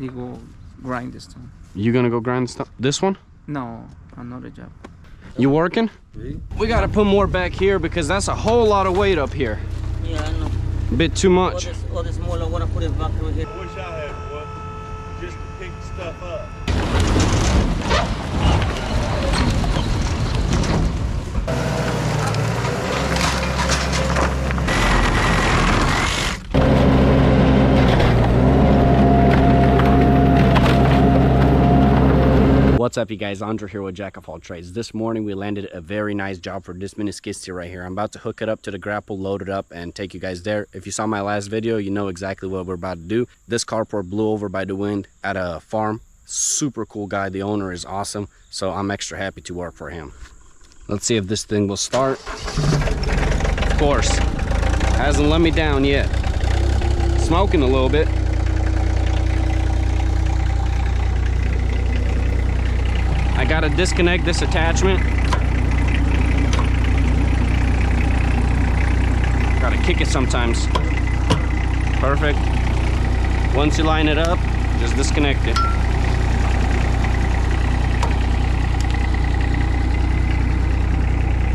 he go grind this time. You gonna go grind this one? No, another job. You working? We gotta put more back here because that's a whole lot of weight up here. Yeah, I know. A bit too much. All this smaller, I want to put it back over here. I wish I had one, just to pick stuff up. What's up, you guys? Andre here with Jack of All Trades. This morning we landed a very nice job for this mini skid steer right here. I'm about to hook it up to the grapple, load it up, and take you guys there. If you saw my last video, you know exactly what we're about to do. This carport blew over by the wind at a farm. Super cool guy. The owner is awesome, so I'm extra happy to work for him. Let's see if this thing will start. Of course, hasn't let me down yet. Smoking a little bit. I gotta disconnect this attachment. Gotta kick it sometimes. Perfect. Once you line it up, just disconnect it.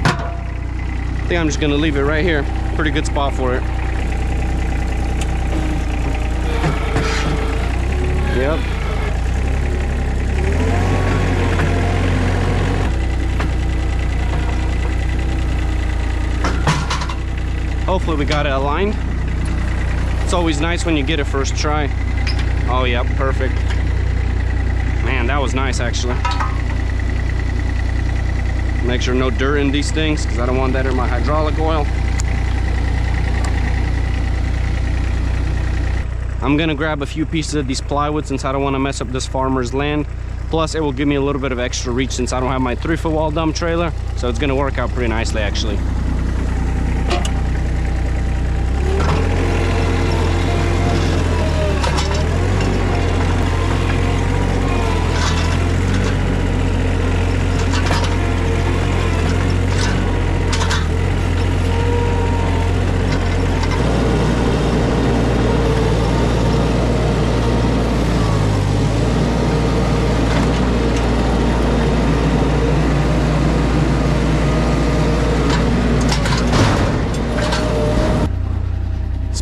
I think I'm just gonna leave it right here. Pretty good spot for it. Yep. Hopefully we got it aligned. It's always nice when you get it first try. Oh yeah, perfect. Man, that was nice actually. Make sure no dirt in these things because I don't want that in my hydraulic oil. I'm gonna grab a few pieces of these plywood since I don't want to mess up this farmer's land. Plus it will give me a little bit of extra reach since I don't have my 3-foot wall dump trailer. So it's gonna work out pretty nicely actually.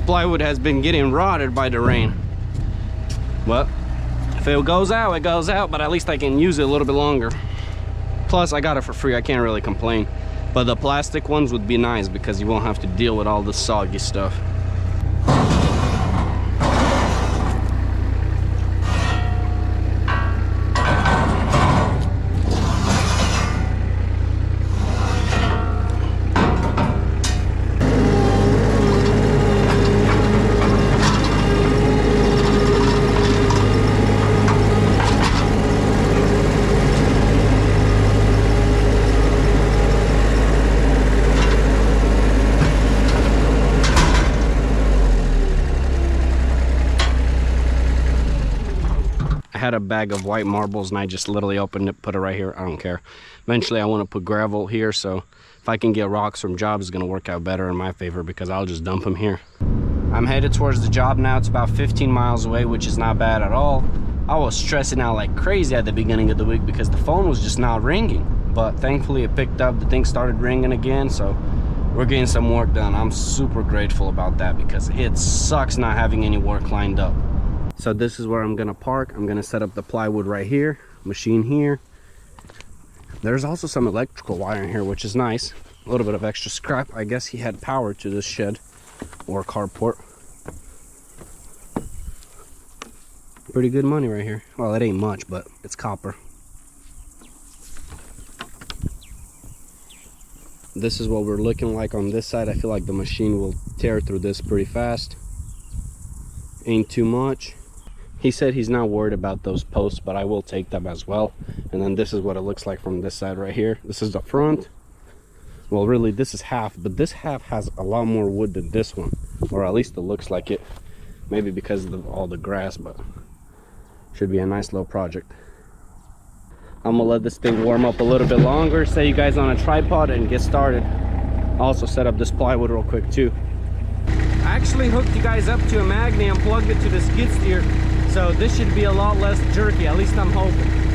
Plywood has been getting rotted by the rain. Well, if it goes out, it goes out, but at least I can use it a little bit longer. Plus, I got it for free. I can't really complain. But the plastic ones would be nice because you won't have to deal with all the soggy stuff. Had a bag of white marbles and I just literally opened it, put it right here. I don't care. Eventually I want to put gravel here, so if I can get rocks from jobs, it's going to work out better in my favor because I'll just dump them here. I'm headed towards the job now. It's about 15 miles away, which is not bad at all. I was stressing out like crazy at the beginning of the week because the phone was just not ringing, but thankfully it picked up. The thing started ringing again, so we're getting some work done. I'm super grateful about that because it sucks not having any work lined up. So this is where I'm gonna park. I'm gonna set up the plywood right here, machine here. There's also some electrical wire in here, which is nice. A little bit of extra scrap. I guess he had power to this shed or carport. Pretty good money right here. Well, it ain't much, but it's copper. This is what we're looking like on this side. I feel like the machine will tear through this pretty fast. Ain't too much. He said he's not worried about those posts, but I will take them as well. And then this is what it looks like from this side right here. This is the front. Well, really, this is half, but this half has a lot more wood than this one, or at least it looks like it. Maybe because of all the grass, but should be a nice little project. I'm gonna let this thing warm up a little bit longer, set you guys on a tripod, and get started. Also set up this plywood real quick too. I actually hooked you guys up to a magnet and plugged it to the skid steer So this should be a lot less jerky, at least I'm hoping.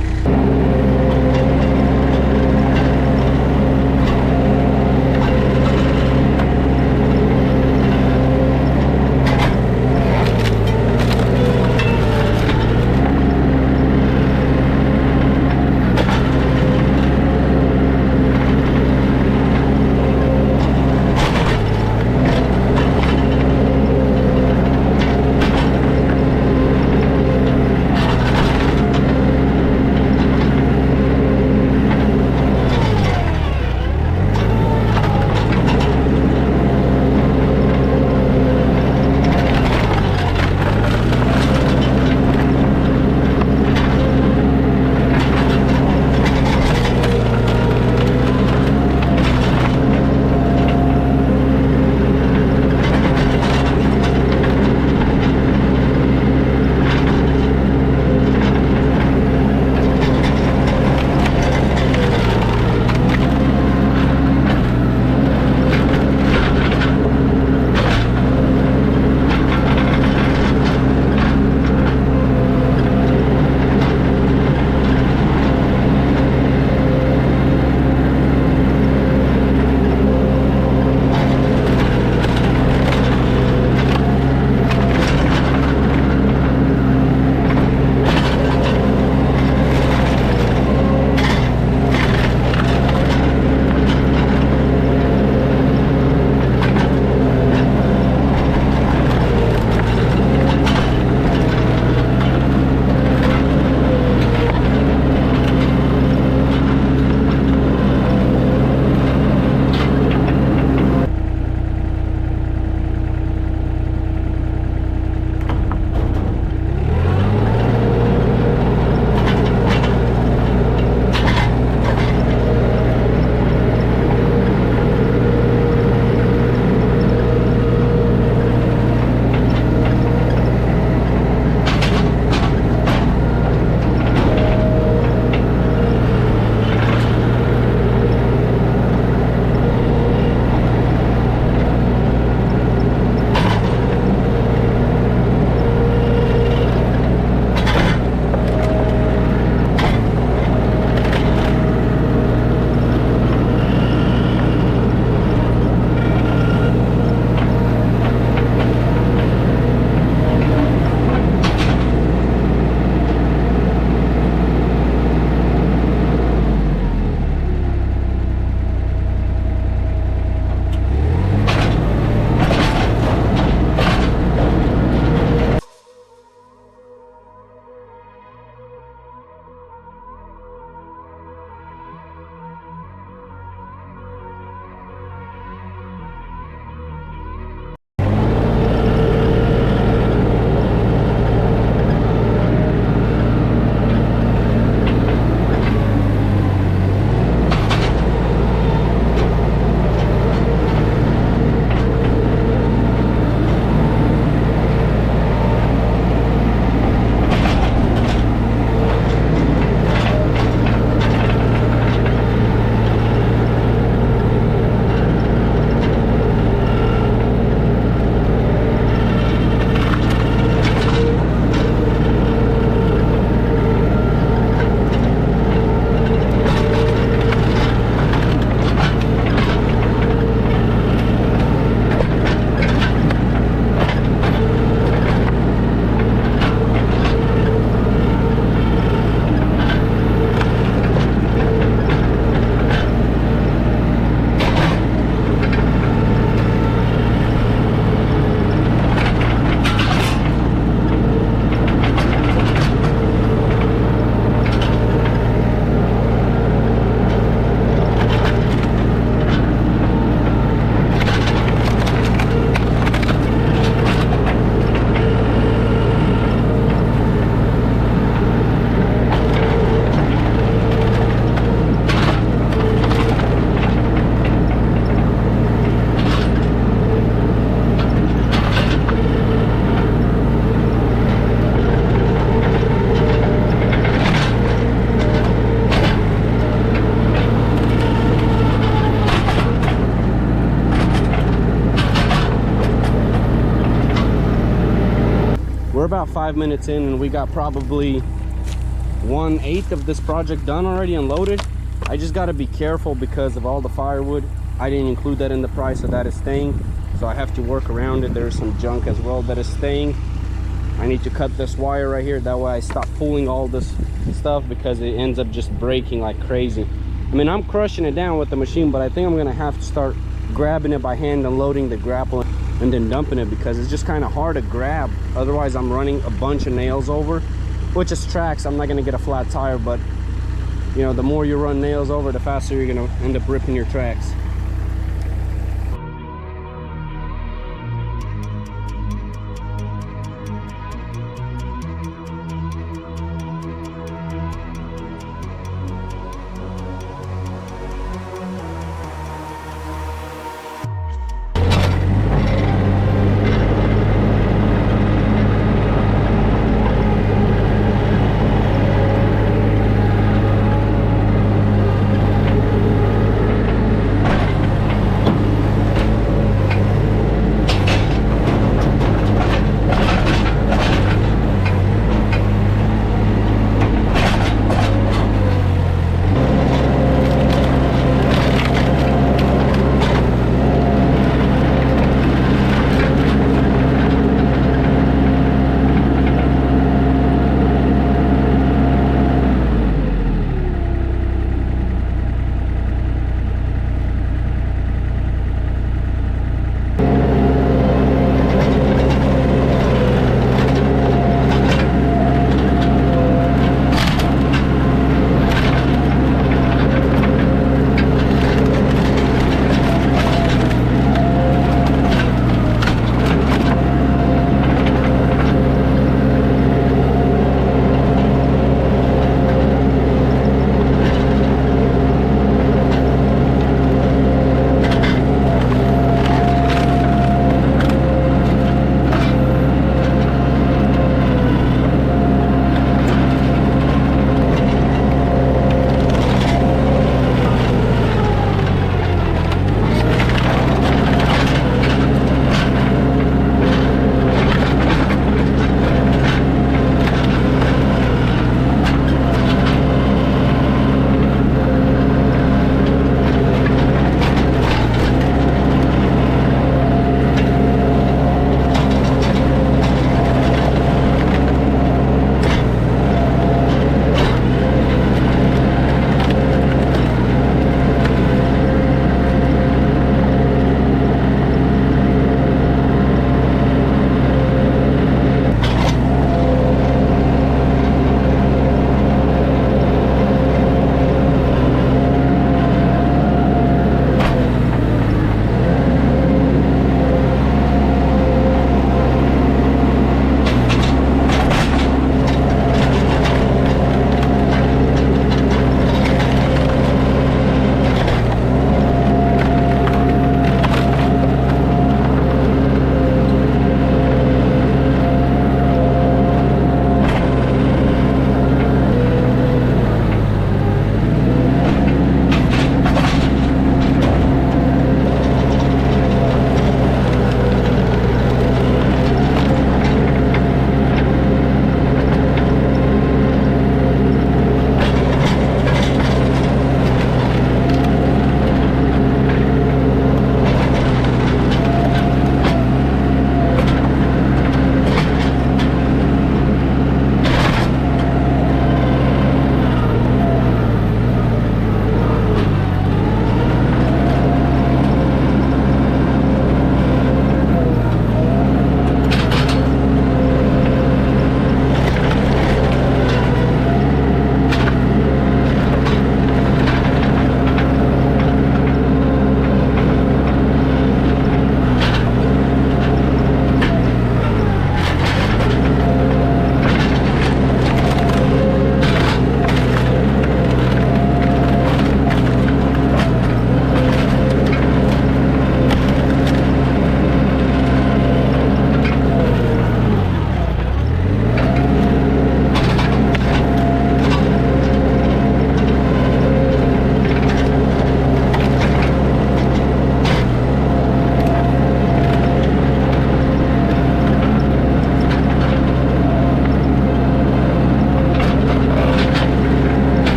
5 minutes in and we got probably 1/8 of this project done already, unloaded. I just got to be careful because of all the firewood. I didn't include that in the price, so that is staying. So I have to work around it. There's some junk as well that is staying. I need to cut this wire right here. That way I stop pulling all this stuff because it ends up just breaking like crazy. I mean, I'm crushing it down with the machine, but I think I'm gonna have to start grabbing it by hand and loading the grapple and then dumping it because it's just kind of hard to grab. Otherwise I'm running a bunch of nails over, which is tracks. I'm not gonna get a flat tire, but you know, the more you run nails over, the faster you're gonna end up ripping your tracks.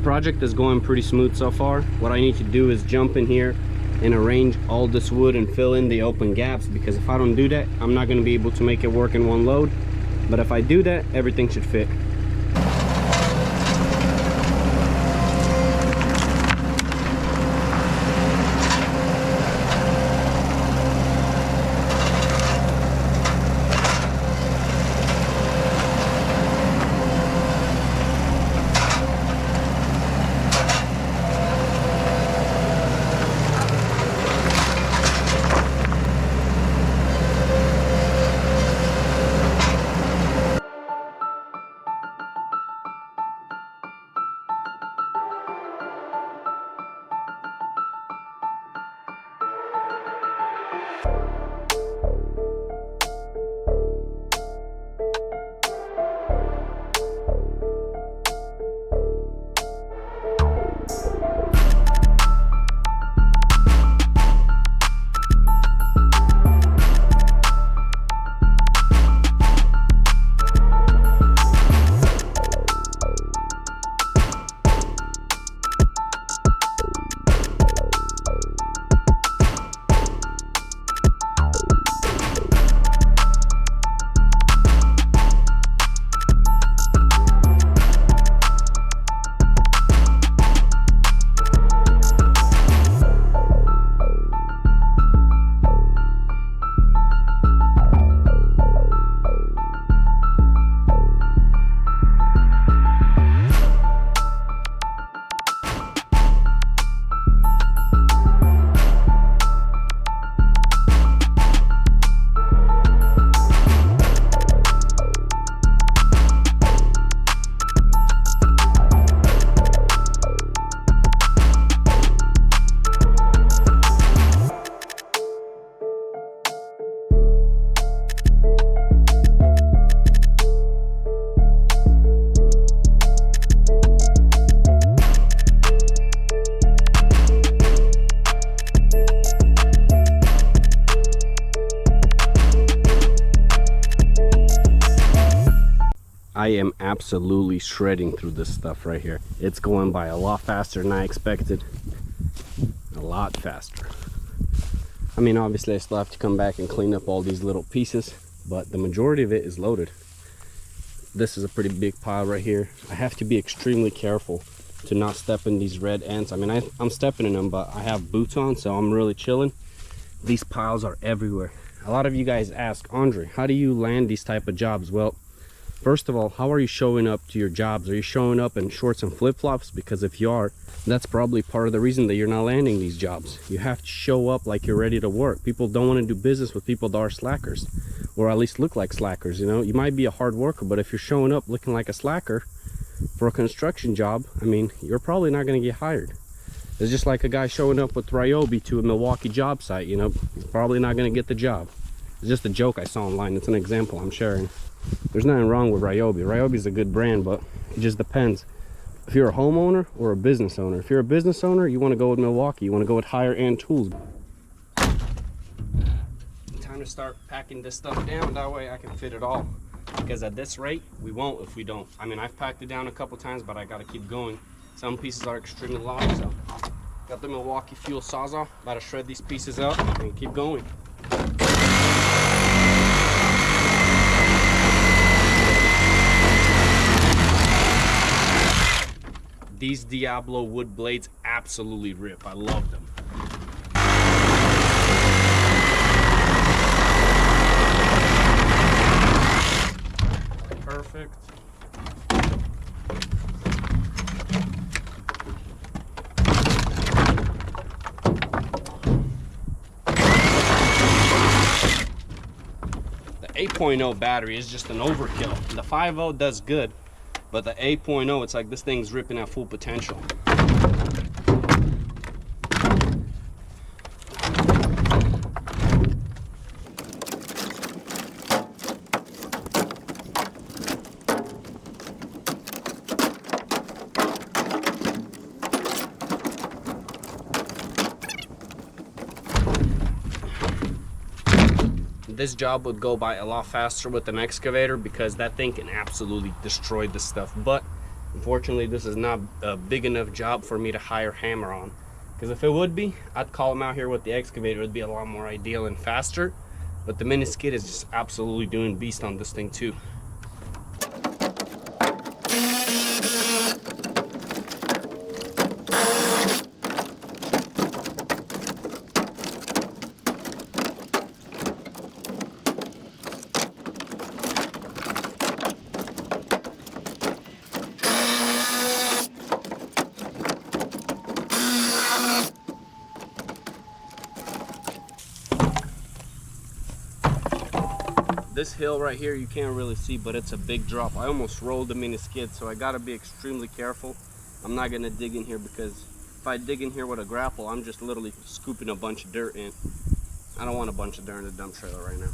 project is going pretty smooth so far. What I need to do is jump in here and arrange all this wood and fill in the open gaps, because if I don't do that, I'm not going to be able to make it work in one load. But if I do that, everything should fit. I am absolutely shredding through this stuff right here. It's going by a lot faster than I expected. A lot faster. I mean, obviously I still have to come back and clean up all these little pieces, but the majority of it is loaded. This is a pretty big pile right here. I have to be extremely careful to not step in these red ants. I mean, I'm stepping in them, but I have boots on, so I'm really chilling. These piles are everywhere. A lot of you guys ask, Andre, how do you land these type of jobs? Well, first of all, how are you showing up to your jobs? Are you showing up in shorts and flip-flops? Because if you are, that's probably part of the reason that you're not landing these jobs. You have to show up like you're ready to work. People don't want to do business with people that are slackers, or at least look like slackers. You know, you might be a hard worker, but if you're showing up looking like a slacker for a construction job, I mean, you're probably not going to get hired. It's just like a guy showing up with Ryobi to a Milwaukee job site. You know, he's probably not going to get the job. It's just a joke I saw online. It's an example I'm sharing. There's nothing wrong with Ryobi. Ryobi's a good brand, but it just depends if you're a homeowner or a business owner. If you're a business owner, you want to go with Milwaukee. You want to go with higher end tools. Time to start packing this stuff down. That way I can fit it all. Because at this rate, we won't if we don't. I mean, I've packed it down a couple times, but I got to keep going. Some pieces are extremely long, so got the Milwaukee fuel sawzall. About to shred these pieces up and keep going. These Diablo wood blades absolutely rip. I love them. Perfect. The 8.0 battery is just an overkill. The 5.0 does good, but the 8.0, it's like this thing's ripping at full potential. This job would go by a lot faster with an excavator because that thing can absolutely destroy this stuff. But Unfortunately, this is not a big enough job for me to hire hammer on. Because if it would be, I'd call him out here with the excavator. It would be a lot more ideal and faster. But the mini skid is just absolutely doing beast on this thing too. This hill right here you can't really see, but it's a big drop. I almost rolled the mini skid, so I gotta be extremely careful. I'm not gonna dig in here because if I dig in here with a grapple, I'm just literally scooping a bunch of dirt in. I don't want a bunch of dirt in the dump trailer right now.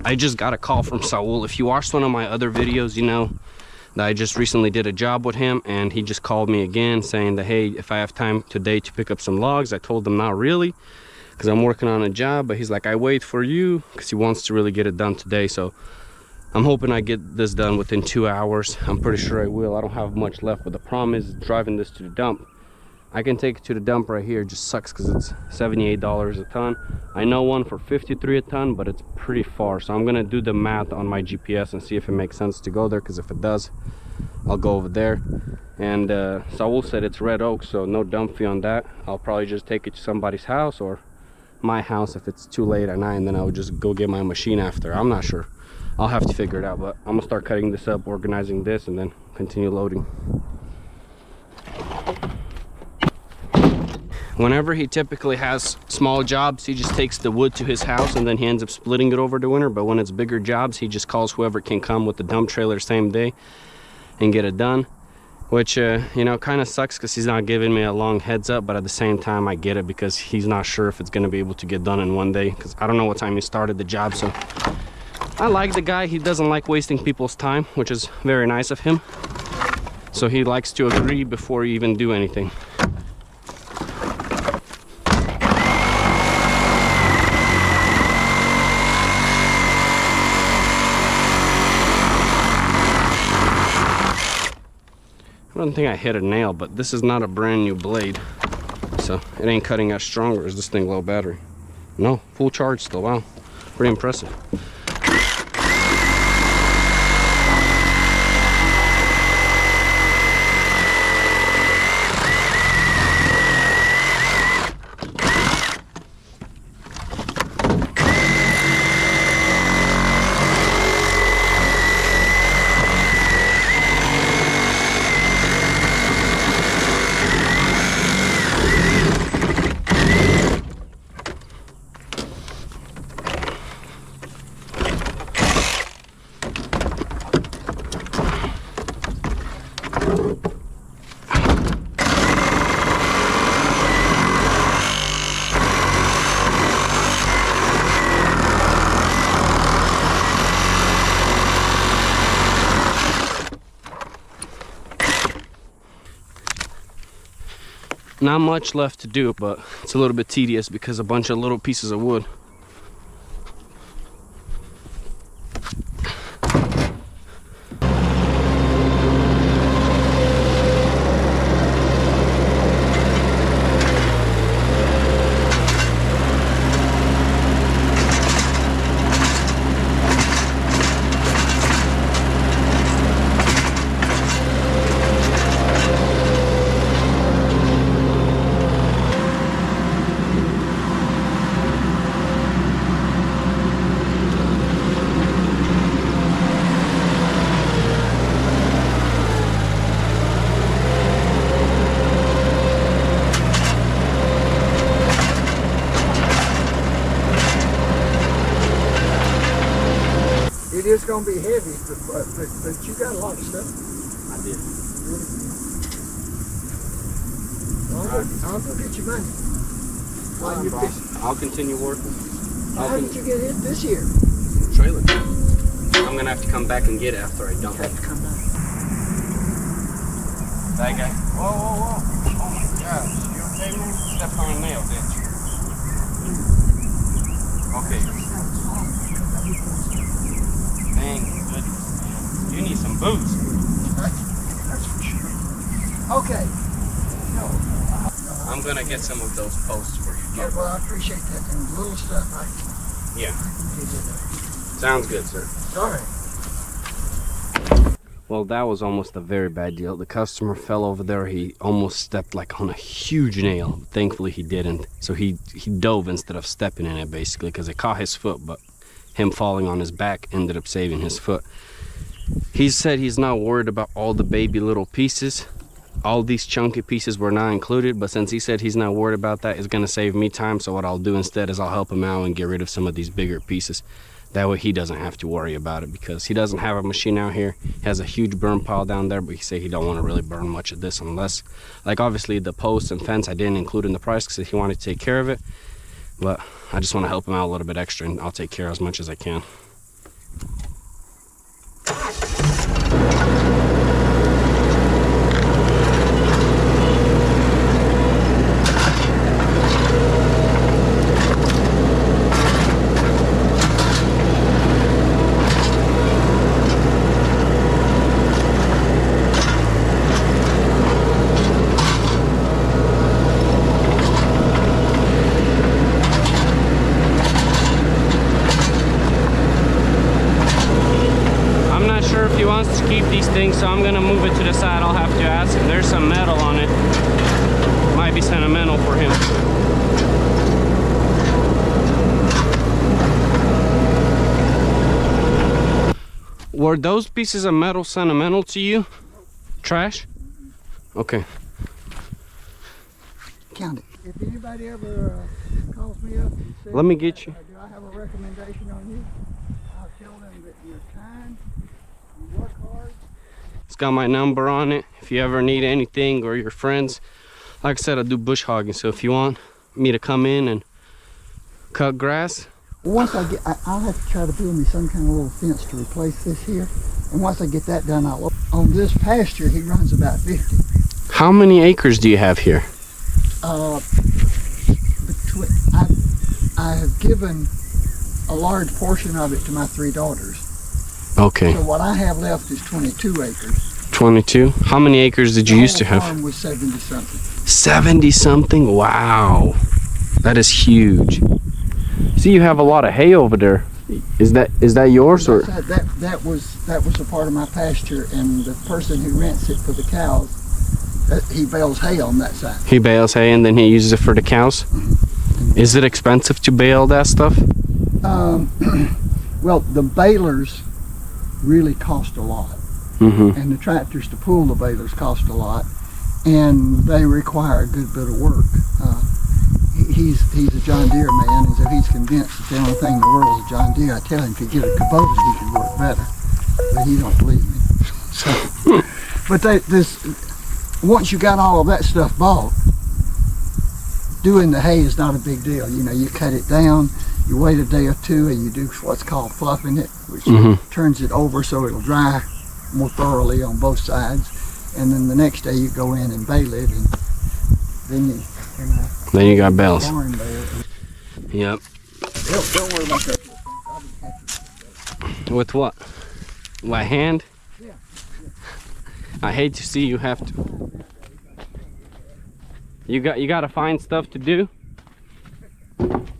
I just got a call from Saul. If you watched one of my other videos, you know that I just recently did a job with him, and he just called me again saying that, hey, if I have time today to pick up some logs. I told him not really, because I'm working on a job, but he's like, I wait for you, because he wants to really get it done today. So I'm hoping I get this done within 2 hours. I'm pretty sure I will. I don't have much left, but the problem is driving this to the dump. I can take it to the dump right here. It just sucks because it's $78 a ton. I know one for $53 a ton, but it's pretty far. So I'm gonna do the math on my GPS and see if it makes sense to go there, because if it does, I'll go over there. And Saul said it's red oak, so no dump fee on that. I'll probably just take it to somebody's house or my house if it's too late at night, and then I would just go get my machine after. I'm not sure. I'll have to figure it out, but I'm gonna start cutting this up, organizing this, and then continue loading. Whenever he typically has small jobs, he just takes the wood to his house and then he ends up splitting it over the winter. But when it's bigger jobs, he just calls whoever can come with the dump trailer same day and get it done. Which, you know, kind of sucks because he's not giving me a long heads up, but at the same time, I get it because he's not sure if it's going to be able to get done in one day, because I don't know what time he started the job. So I like the guy. He doesn't like wasting people's time, which is very nice of him. So he likes to agree before you even do anything. I don't think I hit a nail, but this is not a brand new blade, so it ain't cutting as strong. Or is this thing low battery? No, full charge still. Wow, pretty impressive. Not much left to do, but it's a little bit tedious because a bunch of little pieces of wood. It is going to be heavy, but you got a lot of stuff. I did. I'll go get your money. While you're fishing. I'll continue working. How did you get it this year? Trailer. I'm gonna have to come back and get it after I dump You it. have to come back. That guy. Whoa, whoa, whoa. Oh my gosh. You okay, man? Stepped on a nail, didn't you? Okay. Thank goodness, man. You need some boots. That's for sure. Okay. I'm gonna get some of those posts for you. Yeah, well, I appreciate that. And little stuff, Yeah. I can get it. Sounds good, sir. All right. Well, that was almost a very bad deal. The customer fell over there. He almost stepped like on a huge nail. Thankfully, he didn't. So he dove instead of stepping in it, basically, because it caught his foot. But him falling on his back ended up saving his foot. He said he's not worried about all the baby little pieces. All these chunky pieces were not included, but since he said he's not worried about that, it's going to save me time. So what I'll do instead is I'll help him out and get rid of some of these bigger pieces. That way he doesn't have to worry about it, because he doesn't have a machine out here. He has a huge burn pile down there, but he said he don't want to really burn much of this unless, like, obviously the posts and fence I didn't include in the price because he wanted to take care of it. But I just want to help him out a little bit extra, and I'll take care of as much as I can. I'm gonna move it to the side. I'll have to ask. There's some metal on it. Might be sentimental for him. Were those pieces of metal sentimental to you? Trash? Okay. Count it. If anybody ever calls me up and says, Let me get you. do I have a recommendation on you? I'll tell them that you're kind, you work hard. It's got my number on it. If you ever need anything or your friends, like I said, I do bush hogging. So if you want me to come in and cut grass, Once I get, I'll have to try to build me some kind of little fence to replace this here. And once I get that done, on this pasture, he runs about 50. how many acres do you have here? I have given a large portion of it to my 3 daughters. Okay, So what I have left is 22 acres. 22. How many acres did you used to The have? farm was 70 something. 70 something. Wow, that is huge. See, you have a lot of hay over there. Is that yours or? That was a part of my pasture, and the person who rents it for the cows, he bales hay on that side. He bales hay and then he uses it for the cows. Is it expensive to bale that stuff? Well, the balers really cost a lot, and the tractors to pull the balers cost a lot, and they require a good bit of work. He's a John Deere man, and so he's convinced that the only thing in the world is a John Deere. I tell him if you get a Kubota, he can work better, but he don't believe me. So, but once you got all of that stuff bought, doing the hay is not a big deal. You know, you cut it down, you wait a day or two, and you do what's called fluffing it, which turns it over so it'll dry more thoroughly on both sides. And then the next day you go in and bale it, and then you got bales. barn bale. Yep. Don't worry about that. I'll be happy. With what? My hand? Yeah. I hate to see you have to. You got to find stuff to do?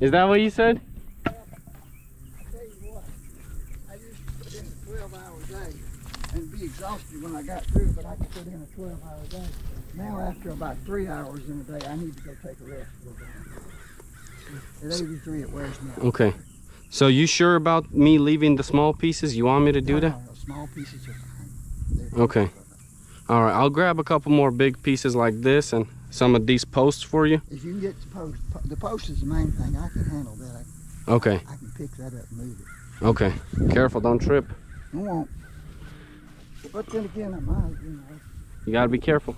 Is that what you said? I tell you what, I used to put in a 12-hour day and be exhausted when I got through, but I could put in a 12-hour day. Now after about 3 hours in a day, I need to go take a rest. At 83, it wears me out. Okay. So you sure about me leaving the small pieces? You want me to do that? No, small pieces are fine. Okay. All right, I'll grab a couple more big pieces like this and some of these posts for you. If you can get the post is the main thing. I can handle that. Okay. I can pick that up and move it. Okay. Careful, don't trip. I won't. But then again, I might, you know. You gotta be careful.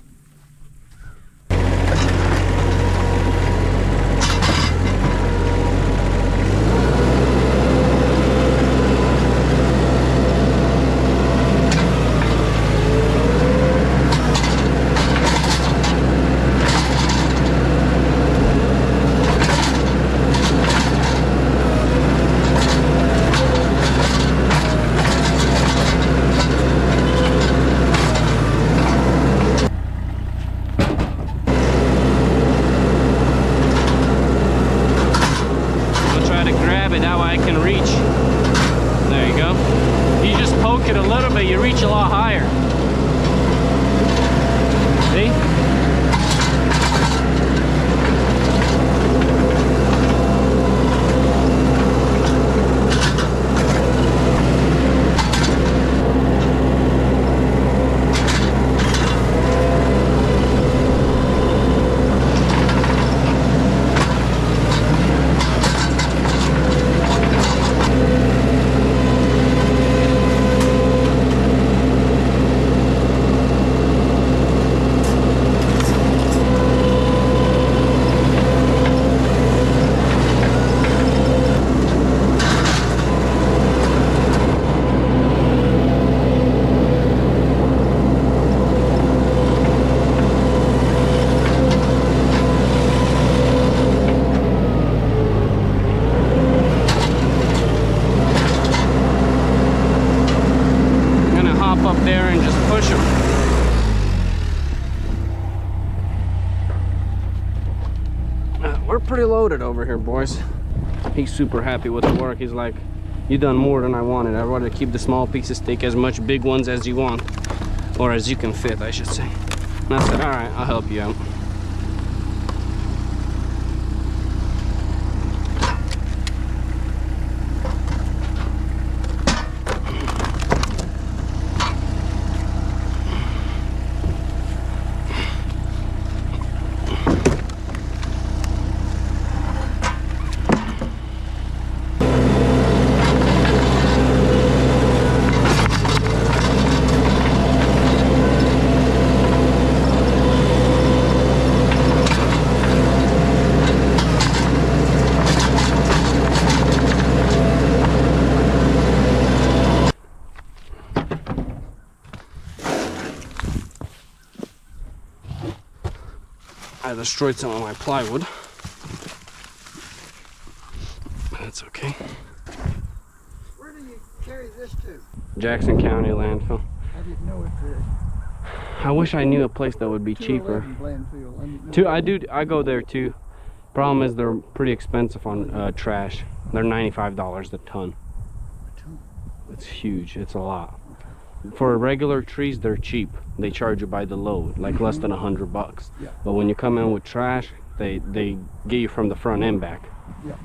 Pretty loaded over here, boys. He's super happy with the work. He's like, you done more than I wanted. I'd rather keep the small pieces, take as much big ones as you want. or as you can fit, I should say. And I said, all right, I'll help you out. I destroyed some of my plywood. That's okay. Where do you carry this to? Jackson County landfill. I didn't know if I wish I knew a place that would be cheaper. I go there too. Problem is they're pretty expensive on trash. They're $95 a ton. It's huge. It's a lot. For regular trees, they're cheap. They charge you by the load, like less than $100. Yeah. But when you come in with trash, they get you from the front and back. Yeah.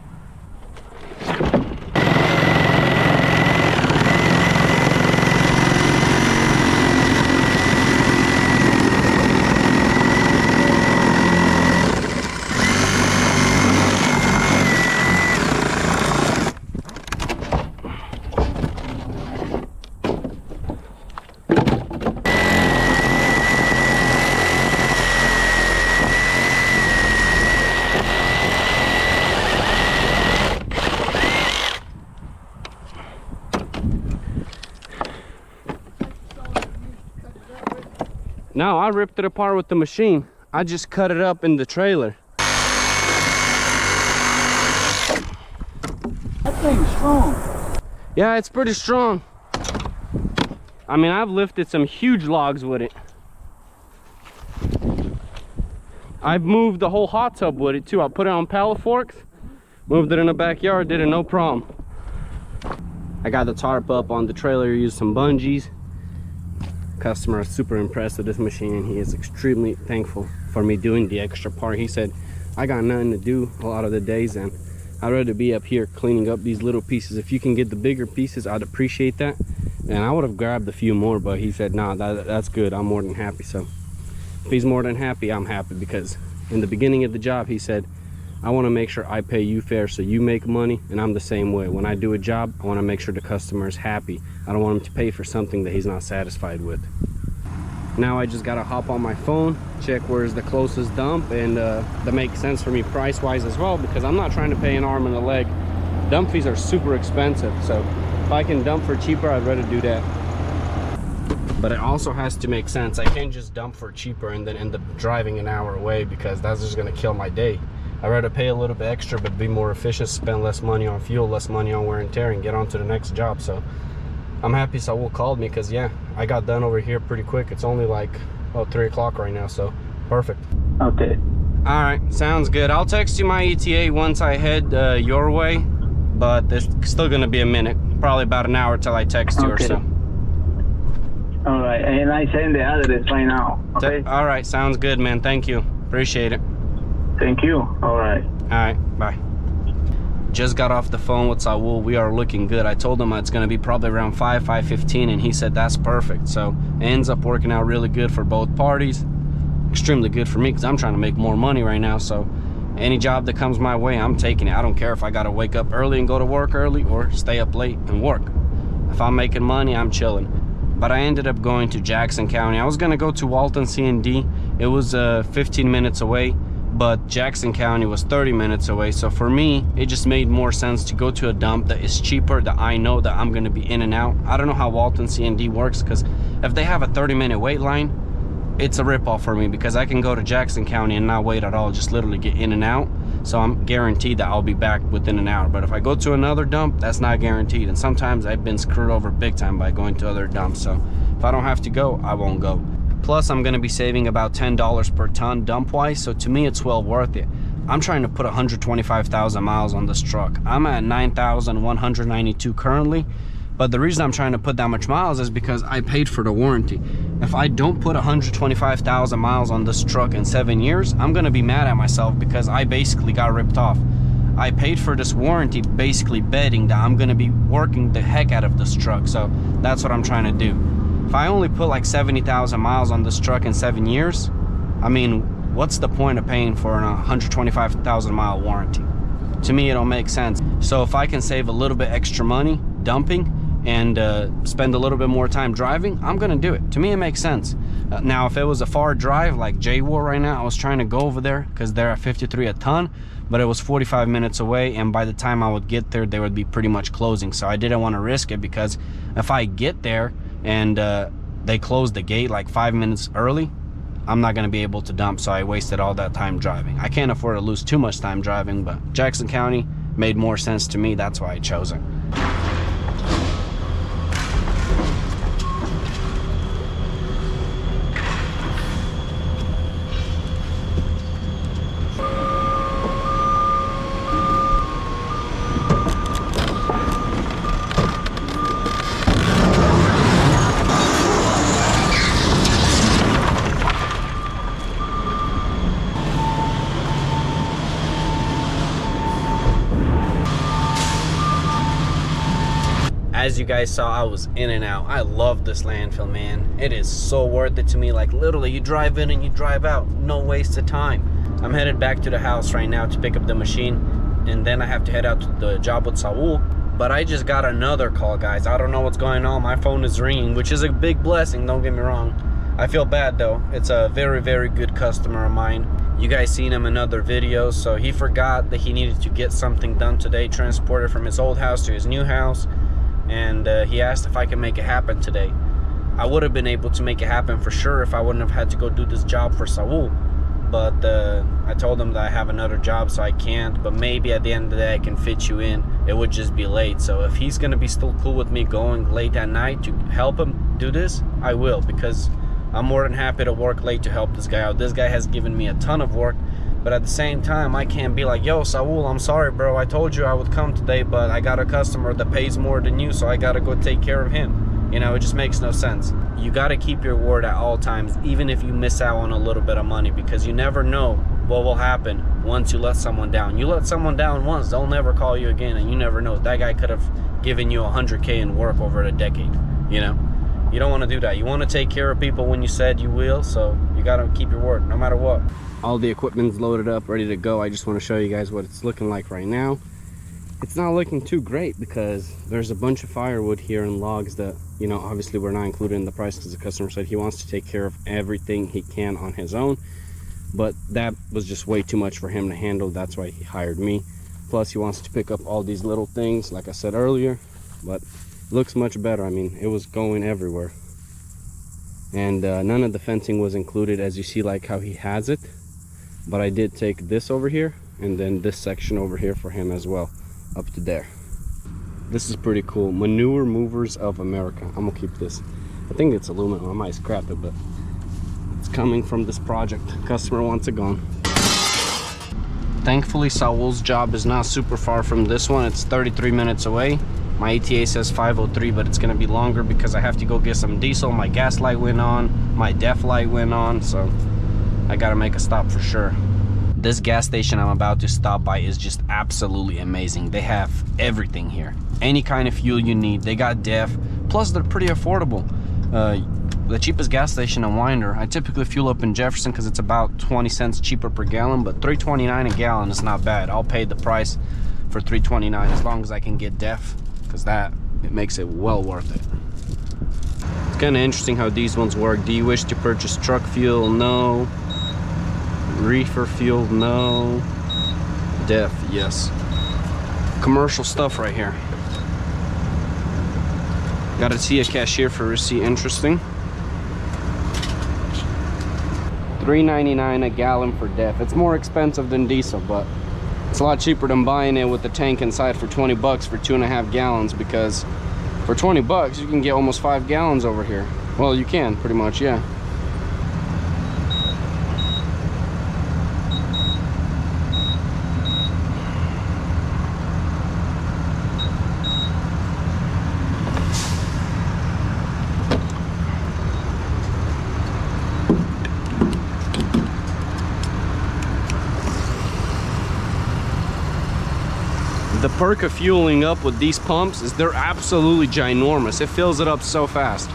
No, I ripped it apart with the machine. I just cut it up in the trailer. That thing's strong. Yeah, it's pretty strong. I mean, I've lifted some huge logs with it. I've moved the whole hot tub with it too. I put it on pallet forks, moved it in the backyard, did it no problem. I got the tarp up on the trailer, used some bungees. Customer is super impressed with this machine, and he is extremely thankful for me doing the extra part. He said, I got nothing to do a lot of the days, and I'd rather be up here cleaning up these little pieces. If you can get the bigger pieces, I'd appreciate that. And I would have grabbed a few more, but he said, nah, that's good. I'm more than happy. So if he's more than happy, I'm happy, because in the beginning of the job, he said, I want to make sure I pay you fair so you make money, and I'm the same way. When I do a job, I want to make sure the customer is happy. I don't want him to pay for something that he's not satisfied with. Now I just gotta hop on my phone, check where's the closest dump, and that makes sense for me price-wise as well, because I'm not trying to pay an arm and a leg. Dump fees are super expensive, so if I can dump for cheaper, I'd rather do that. But it also has to make sense. I can't just dump for cheaper and then end up driving an hour away, because that's just gonna kill my day. I'd rather pay a little bit extra but be more efficient, spend less money on fuel, less money on wear and tear, and get on to the next job. So I'm happy Saul called me, because yeah, I got done over here pretty quick. It's only like 3 o'clock right now, so perfect. Okay. All right, sounds good. I'll text you my ETA once I head your way, but there's still gonna be a minute, probably about an hour till I text you or so. All right, and I send the address right now. Okay. All right, sounds good, man. Thank you. Appreciate it. Thank you. All right. All right, bye. Just got off the phone with Saul. We are looking good. I told him it's gonna be probably around 5:15, and he said that's perfect. So it ends up working out really good for both parties. Extremely good for me, because I'm trying to make more money right now. So any job that comes my way, I'm taking it. I don't care if I gotta wake up early and go to work early, or stay up late and work. If I'm making money, I'm chilling. But I ended up going to Jackson County. I was gonna go to Walton C&D. It was 15 minutes away, but Jackson County was 30 minutes away. So for me, it just made more sense to go to a dump that is cheaper, that I know that I'm gonna be in and out. I don't know how Walton C&D works, because if they have a 30-minute wait line, it's a ripoff for me, because I can go to Jackson County and not wait at all, just literally get in and out. So I'm guaranteed that I'll be back within an hour. But if I go to another dump, that's not guaranteed. And sometimes I've been screwed over big time by going to other dumps. So if I don't have to go, I won't go. Plus, I'm gonna be saving about $10 per ton dump-wise, so to me, it's well worth it. I'm trying to put 125,000 miles on this truck. I'm at 9,192 currently, But the reason I'm trying to put that much miles is because I paid for the warranty. If I don't put 125,000 miles on this truck in 7 years, I'm gonna be mad at myself because I basically got ripped off. I paid for this warranty basically betting that I'm gonna be working the heck out of this truck. So that's what I'm trying to do. If I only put like 70,000 miles on this truck in 7 years, I mean, what's the point of paying for a 125,000 mile warranty? To me, it don't make sense. So if I can save a little bit extra money dumping and spend a little bit more time driving, I'm gonna do it. To me, it makes sense. Now, if it was a far drive like J-War right now, I was trying to go over there because they're at 53 a ton, but it was 45 minutes away, and by the time I would get there, they would be pretty much closing. So I didn't want to risk it, because if I get there and they close the gate like 5 minutes early, I'm not gonna be able to dump. So I wasted all that time driving. I can't afford to lose too much time driving, but Jackson County made more sense to me. That's why I chose it. As you guys saw, I was in and out. I love this landfill, man. It is so worth it to me. Like, literally, you drive in and you drive out. No waste of time. I'm headed back to the house right now to pick up the machine, and then I have to head out to the job with Saul. But I just got another call, guys. I don't know what's going on. My phone is ringing, which is a big blessing, don't get me wrong. I feel bad, though. It's a very, very good customer of mine. You guys seen him in other videos, so he forgot that he needed to get something done today, transported from his old house to his new house. And he asked if I could make it happen today. I would have been able to make it happen for sure if I wouldn't have had to go do this job for Saul. But I told him that I have another job, so I can't. But maybe at the end of the day I can fit you in. It would just be late. So if he's gonna be still cool with me going late at night to help him do this, I will, because I'm more than happy to work late to help this guy out. This guy has given me a ton of work. But at the same time, I can't be like, yo, Saul, I'm sorry, bro. I told you I would come today, but I got a customer that pays more than you, so I got to go take care of him. You know, it just makes no sense. You got to keep your word at all times, even if you miss out on a little bit of money, because you never know what will happen once you let someone down. You let someone down once, they'll never call you again, and you never know. That guy could have given you 100K in work over a decade, you know? You don't want to do that. You want to take care of people when you said you will, so you got to keep your word, no matter what. All the equipment's loaded up, ready to go. I just want to show you guys what it's looking like right now. It's not looking too great because there's a bunch of firewood here and logs that, you know, obviously we're not included in the price because the customer said he wants to take care of everything he can on his own. But that was just way too much for him to handle. That's why he hired me. Plus he wants to pick up all these little things, like I said earlier, but it looks much better. I mean, it was going everywhere. And none of the fencing was included, as you see, like how he has it. But I did take this over here and then this section over here for him as well, up to there. This is pretty cool. Manure Movers of America. I'm gonna keep this. I think it's aluminum. I might scrap it, but it's coming from this project. Customer wants it gone. Thankfully, Saul's job is not super far from this one. It's 33 minutes away. My ETA says 5:03, but it's gonna be longer because I have to go get some diesel. My gas light went on, my def light went on, so I gotta make a stop for sure. This gas station I'm about to stop by is just absolutely amazing. They have everything here. Any kind of fuel you need. They got def, plus they're pretty affordable. The cheapest gas station in Winder, I typically fuel up in Jefferson because it's about 20 cents cheaper per gallon, but $3.29 a gallon is not bad. I'll pay the price for $3.29 as long as I can get def, because it makes it well worth it. It's kind of interesting how these ones work. Do you wish to purchase truck fuel? No. Reefer fuel? No. Def? Yes. Commercial stuff right here. Gotta see a cashier for receipt. Interesting. $3.99 a gallon for def. It's more expensive than diesel, but it's a lot cheaper than buying it with the tank inside for 20 bucks for 2.5 gallons, because for 20 bucks you can get almost 5 gallons over here. Well, you can pretty much, yeah. The perk of fueling up with these pumps is they're absolutely ginormous. It fills it up so fast.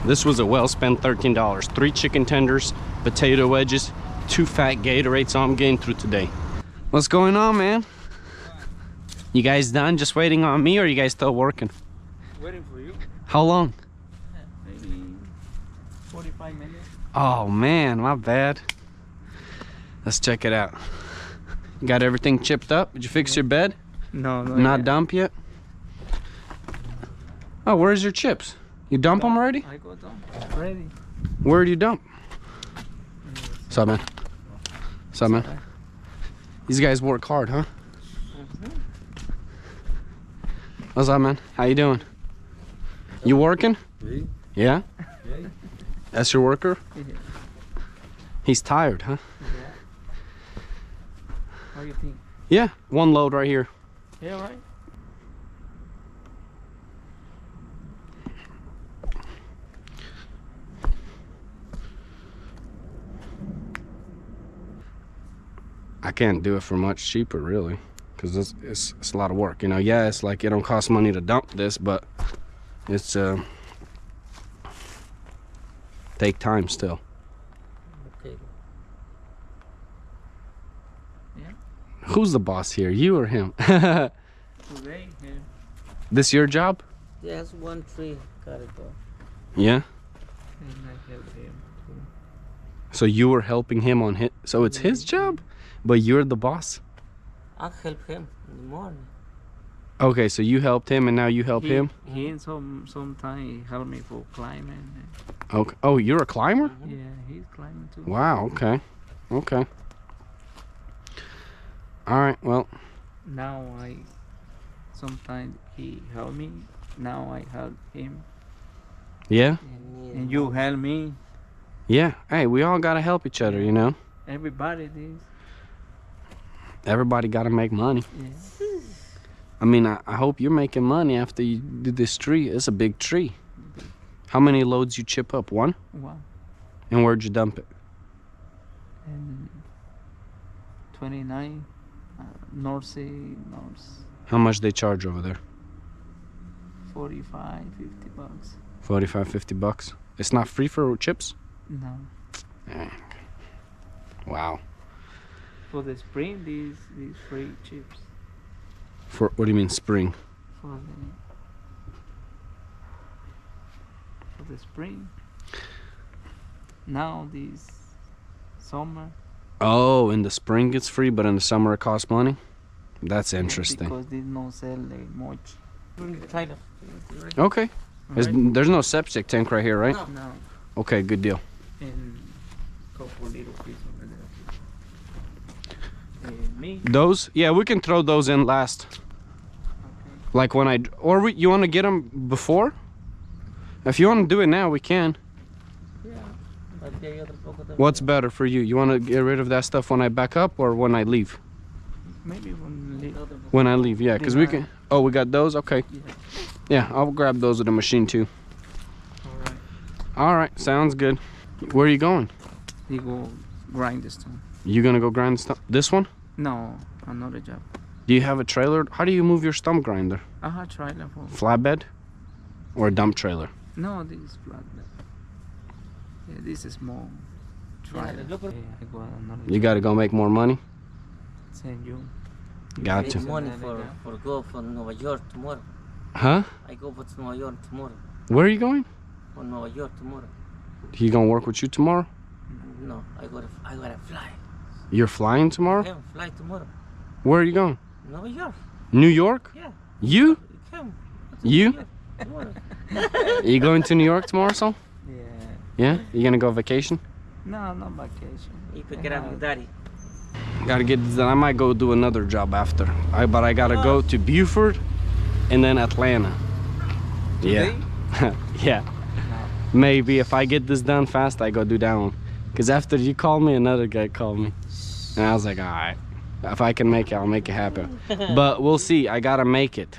This was a well-spent $13. 3 chicken tenders, potato wedges, 2 fat Gatorades, so I'm getting through today. What's going on, man? You guys done? Just waiting on me, or are you guys still working? Waiting for you. How long? Maybe 45 minutes. Oh man, my bad. Let's check it out. You got everything chipped up? Did you fix your bed? No, no. Not yet. dump yet? Oh, where's your chips? You dump them already? I got them ready. Where do you dump? What's up, man? What's up, man? These guys work hard, huh? What's up, man? How you doing? You working? Yeah? That's your worker? Yeah. He's tired, huh? What do you think? Yeah, 1 load right here. Yeah, right. I can't do it for much cheaper, really, because it's a lot of work, you know. Yeah, it's like it don't cost money to dump this, but it's take time still. Okay. Yeah. Who's the boss here, you or him? Today, yeah. This your job? There's 1 tree carport. Yeah. And I help him too. So you were helping him on his, so it's his job, but you're the boss? I help him in the morning. Okay, so you helped him and now you help him? He sometimes he help me for climbing. Okay. Oh, you're a climber? Yeah, he's climbing too. Wow, okay. Okay. All right, well. Now sometimes he help me. Now I help him. Yeah? And you help me. Yeah. Hey, we all got to help each other, you know? Everybody this. Everybody got to make money. Yeah. I mean, I hope you're making money after you do this tree. It's a big tree. How many loads you chip up? 1? Wow. And where'd you dump it? And 29 North Sea, North How much they charge over there? 45, 50 bucks. 45, 50 bucks. It's not free for chips? No. Dang. Wow. For the spring, these free chips. For what do you mean spring? For the spring. Now this summer. Oh, in the spring it's free, but in the summer it costs money? That's interesting. Because they don't sell much. Bring the trailer. Okay. Right? There's no septic tank right here, right? No. No. Okay, good deal. And couple little pieces over there. Me? Those? Yeah, we can throw those in last. Okay. Like when you want to get them before? If you want to do it now, we can. Yeah. But the other poco también. What's better for you? You want to get rid of that stuff when I back up or when I leave? Maybe when When I leave, yeah, because we can. Oh, we got those? Okay. yeah. Yeah, I'll grab those with the machine too. Alright. All right, sounds good. Where are you going? You go grind this time. You gonna go grind this one? No, another job. Do you have a trailer? How do you move your stump grinder? I have trailer for. Flatbed or a dump trailer? No, this is flat. Yeah, this is small. Trailer. look Yeah, at- I got another You got to go make more money. Send you. Got Need to. money for go for New York tomorrow. Huh? I go for New York tomorrow. Where are you going? For New York tomorrow. He gonna work with you tomorrow? No, I gotta fly. You're flying tomorrow? Come fly tomorrow. Where are you going? New York. New York? Yeah. You? Come. You? Tomorrow. Are you going to New York tomorrow, son? Yeah. Yeah? You gonna go vacation? No, not vacation. You pick it up with daddy. Gotta get this done. I might go do another job after. But I gotta go to Beaufort and then Atlanta. Yeah. Yeah. Maybe if I get this done fast, I go do that one. Cause after you called me, another guy called me. And I was like, all right. If I can make it, I'll make it happen. But we'll see. I gotta make it.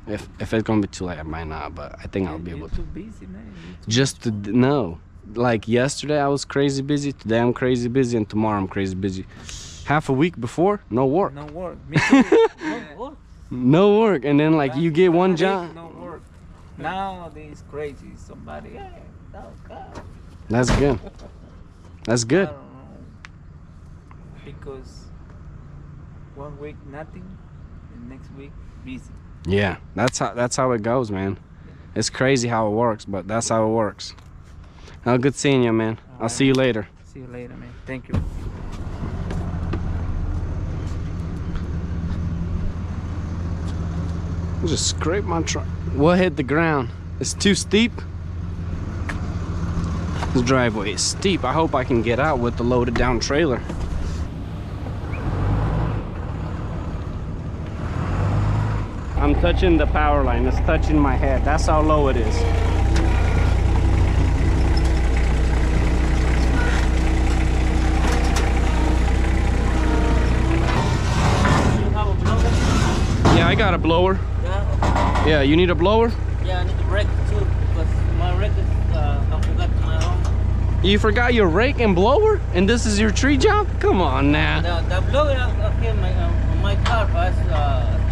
If it's gonna be too late, I might not. But I think I'll be able to. You're too busy, man. Just to know. Like yesterday, I was crazy busy. Today, I'm crazy busy. And tomorrow, I'm crazy busy. Half a week before, no work. No work. Me too. No work. And then like you get one job. No work. Nowadays crazy. Somebody. Hey, That's good. That's I good. don't know. Because 1 week nothing, and next week busy. Yeah, that's how it goes, man. It's crazy how it works, but that's how it works. Well, good seeing you, man. I'll see you later. See you later, man. Thank you. Just scrape my truck. What hit the ground? It's too steep. This driveway is steep. I hope I can get out with the loaded down trailer. I'm touching the power line. It's touching my head. That's how low it is. Yeah, I got a blower. Yeah? Yeah, you need a blower? Yeah, I need to brake too, because my rake is, I forgot my own. You forgot your rake and blower? And this is your tree job? Come on now. The blower up here on my car, but it's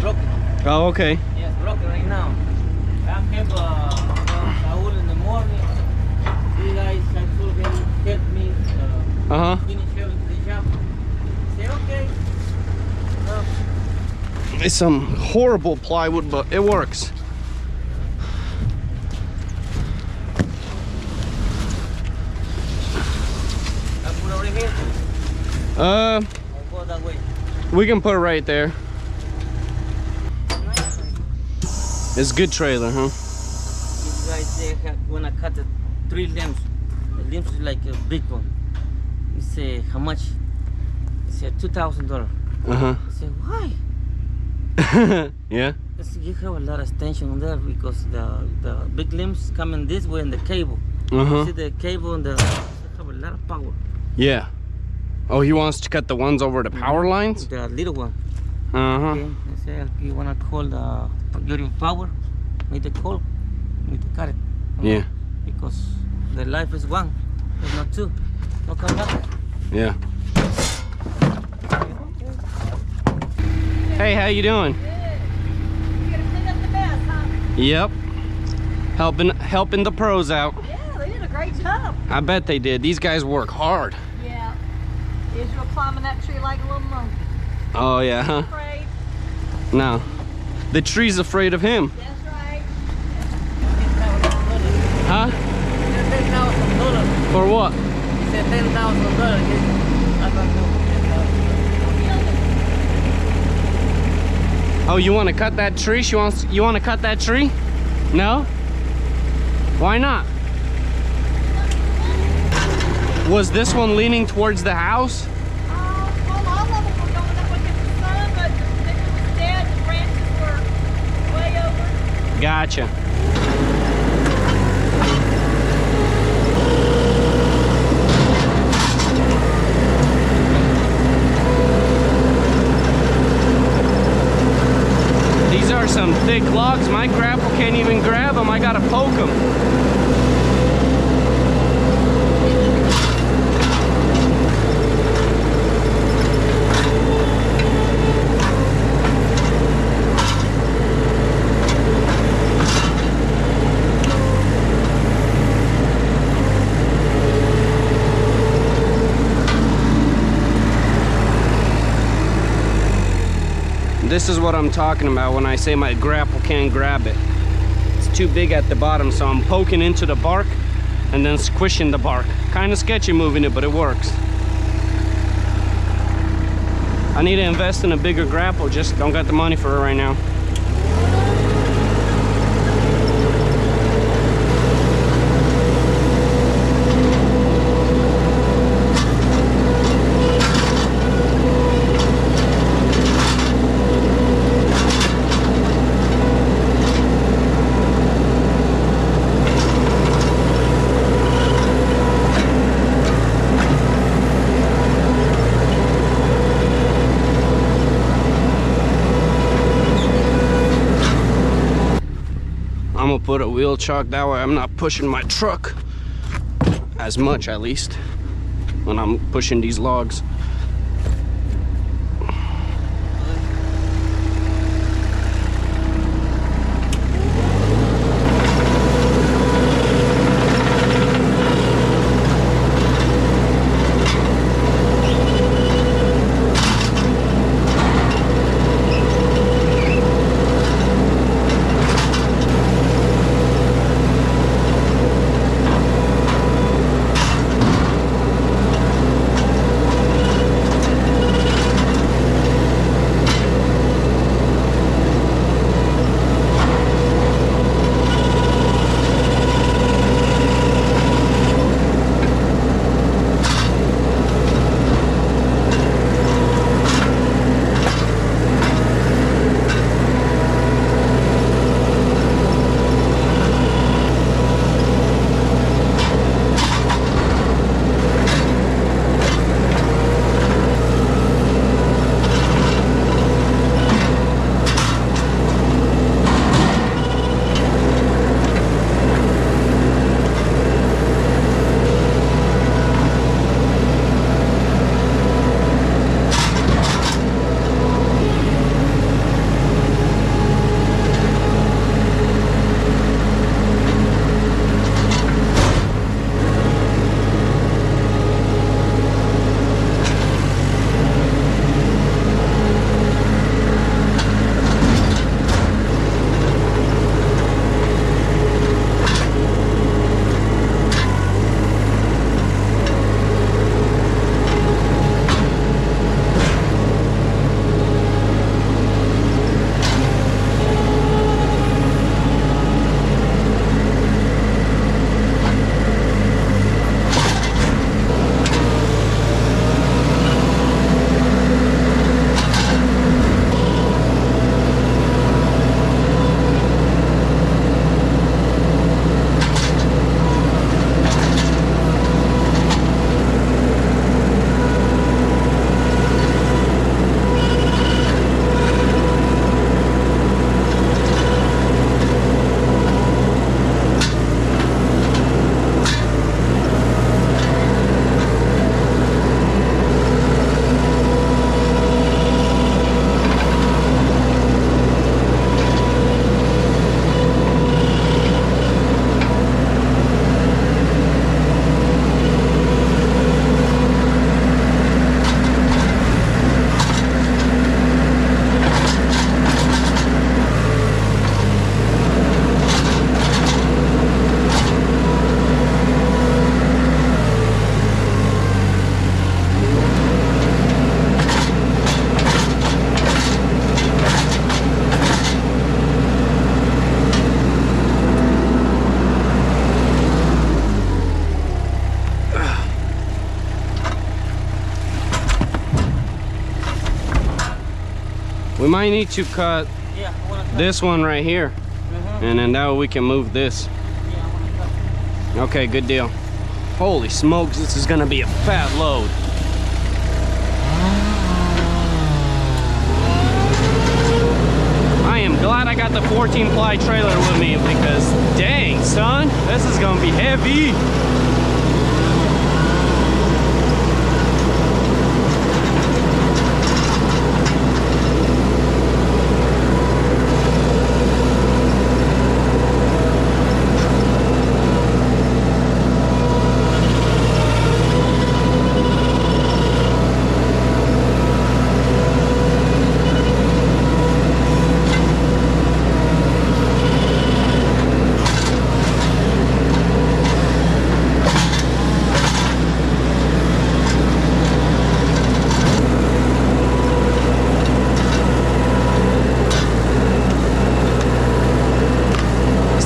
broken. Oh, okay. Yeah, it's broken right now. I have Saul in the morning. You guys, I told him, help me finish everything the job. Say, okay. It's some horrible plywood, but it works. I put it over here. I'll go that way. We can put it right there. It's good trailer, huh? These guys, they have, when I cut the 3 limbs, the limbs is like a big one. He said, how much? He said, $2,000. Uh-huh. I said, why? Yeah? I said, you have a lot of tension on there because the big limbs coming this way in the cable. Uh-huh. See the cable and they have a lot of power. Yeah. Oh, he wants to cut the ones over the power lines? The little one. Uh-huh. Okay. I said, you wanna call the your power? Need to call. Need to cut it. Yeah. Because the life is one. It's not two. No come back. Yeah. Hey, how you doing? Good. You gonna clean up the mess, huh? Yep. Helping the pros out. Yeah, they did a great job. I bet they did. These guys work hard. Yeah. Israel climbing that tree like a little monkey. Oh yeah, huh? Afraid. No. The tree's afraid of him. That's right. Huh? $10,000. For what? He said $10,000. I don't know. Oh, you want to cut that tree? You want to cut that tree? No? Why not? Was this one leaning towards the house? Well, all of them were going up against the sun, but they were dead. The branches were way over. Gotcha. These are some thick logs. My grapple can't even grab them. I gotta poke them. This is what I'm talking about when I say my grapple can't grab it. It's too big at the bottom, so I'm poking into the bark and then squishing the bark. Kind of sketchy moving it, but it works. I need to invest in a bigger grapple, just don't got the money for it right now. put a wheel chuck, that way I'm not pushing my truck as much, at least when I'm pushing these logs. We might need to cut this one right here, and then that way we can move this. Okay, good deal. Holy smokes, this is gonna be a fat load. I am glad I got the 14-ply trailer with me, because dang, son, this is gonna be heavy.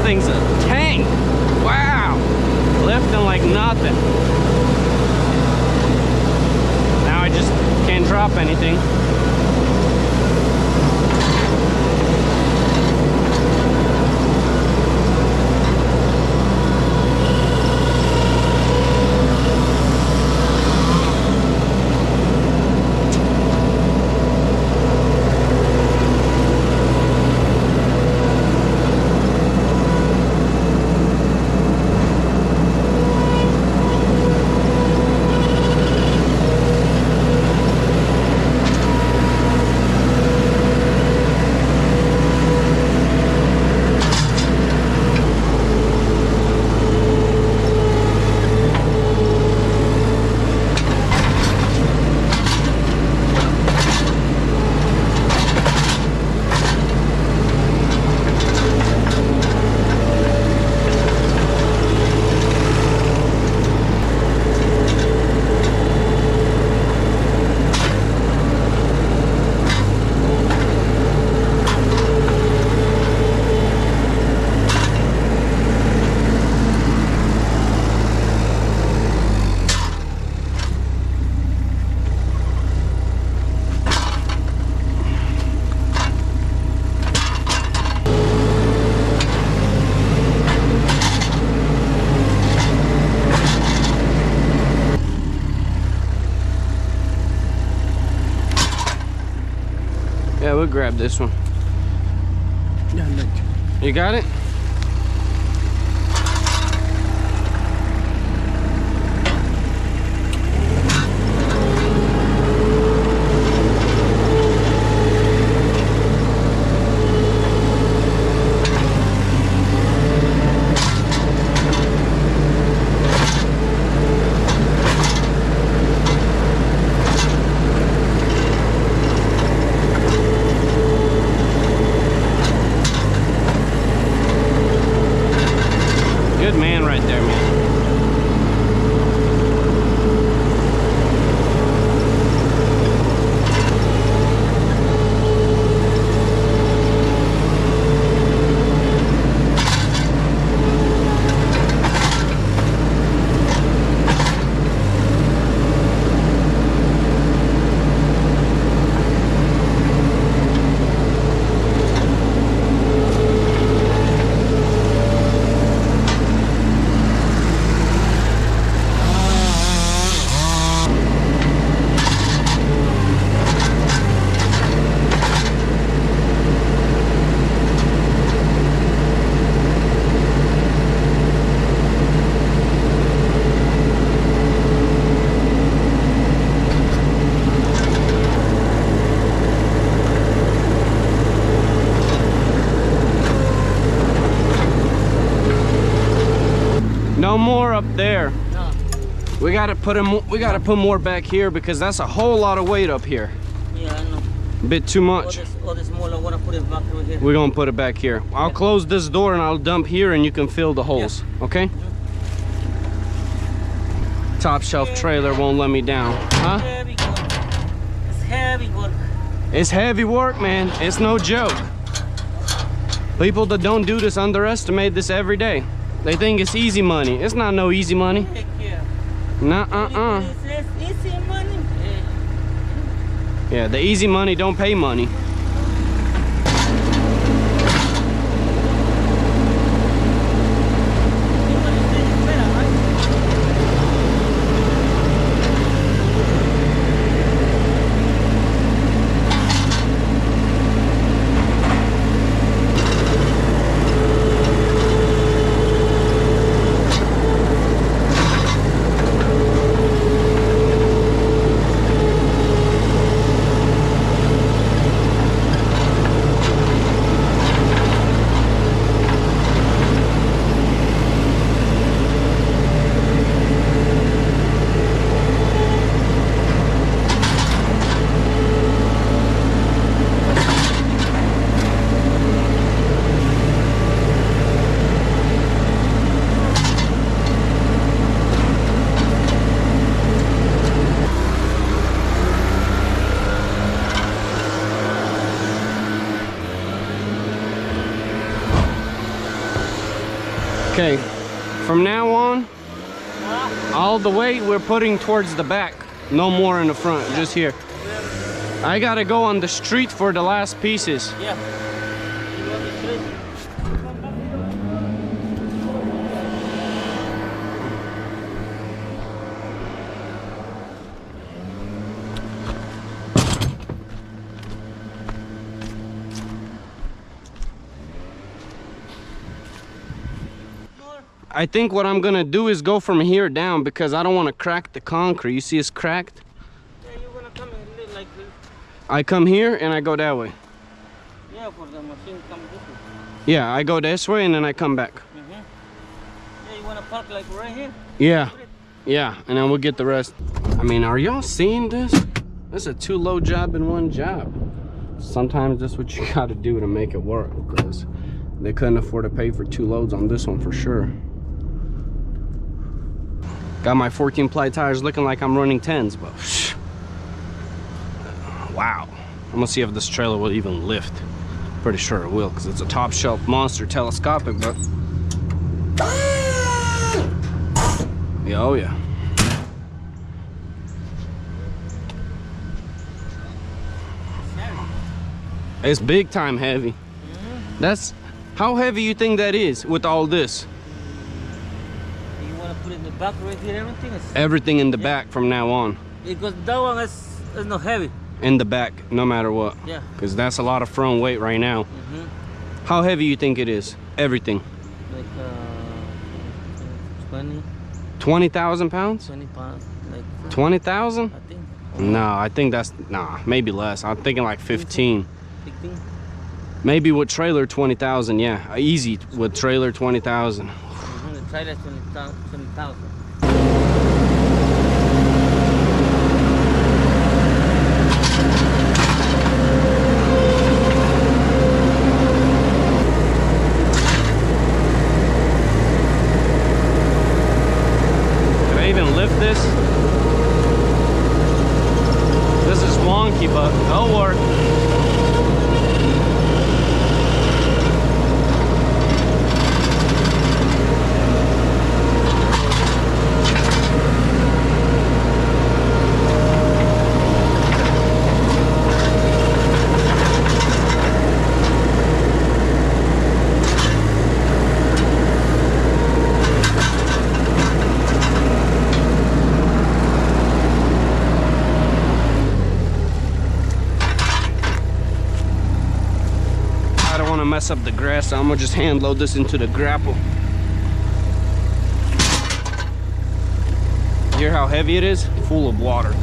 Thing's a tank. Wow, lifting like nothing. Now I just can't drop anything. we'll grab this one. You got it? Good man right there, man. No more up there. No. We gotta put more back here because that's a whole lot of weight up here. Yeah, I know. A bit too much. All the smaller, I want to put it back over here. We're gonna put it back here. I'll close this door and I'll dump here and you can fill the holes, okay? Top shelf trailer won't let me down, huh? Heavy work. It's heavy work. It's heavy work, man. It's no joke. People that don't do this underestimate this every day. They think it's easy money. It's not no easy money. Heck yeah. Nuh-uh-uh. It's easy money. Yeah, the easy money don't pay money. Okay, from now on, all the weight we're putting towards the back. No more in the front, just here. I gotta go on the street for the last pieces. Yeah. You want the street? I think what I'm gonna do is go from here down because I don't want to crack the concrete. You see it's cracked? Yeah, you're gonna come in like this. I come here and I go that way. Yeah, for the machine come this way. Yeah, I go this way and then I come back. Yeah, you wanna park like right here? Yeah, yeah, and then we'll get the rest. I mean, are y'all seeing this? This is a two-load job in one job. Sometimes that's what you gotta do to make it work because they couldn't afford to pay for 2 loads on this one for sure. Got my 14-ply tires looking like I'm running 10s, but wow. I'm gonna see if this trailer will even lift. Pretty sure it will, because it's a top shelf monster telescopic, but yeah, oh yeah. It's big time heavy. That's how heavy you think that is with all this? You wanna put it in the back right here, everything is Everything in the back from now on. because that one is not heavy. in the back, no matter what. Yeah. Because that's a lot of front weight right now. Mm-hmm. How heavy you think it is? Everything. Like 20. 20,000 pounds? 20 pounds. Like 20,000? I think. No, I think that's, nah, maybe less. I'm thinking like 15. 15. Maybe with trailer 20,000, yeah. Easy with trailer 20,000. Mm-hmm. The trailer 20,000. Can I even lift this? This is wonky, but it'll work. Mess up the grass, so I'm gonna just hand load this into the grapple. Hear how heavy it is? Full of water.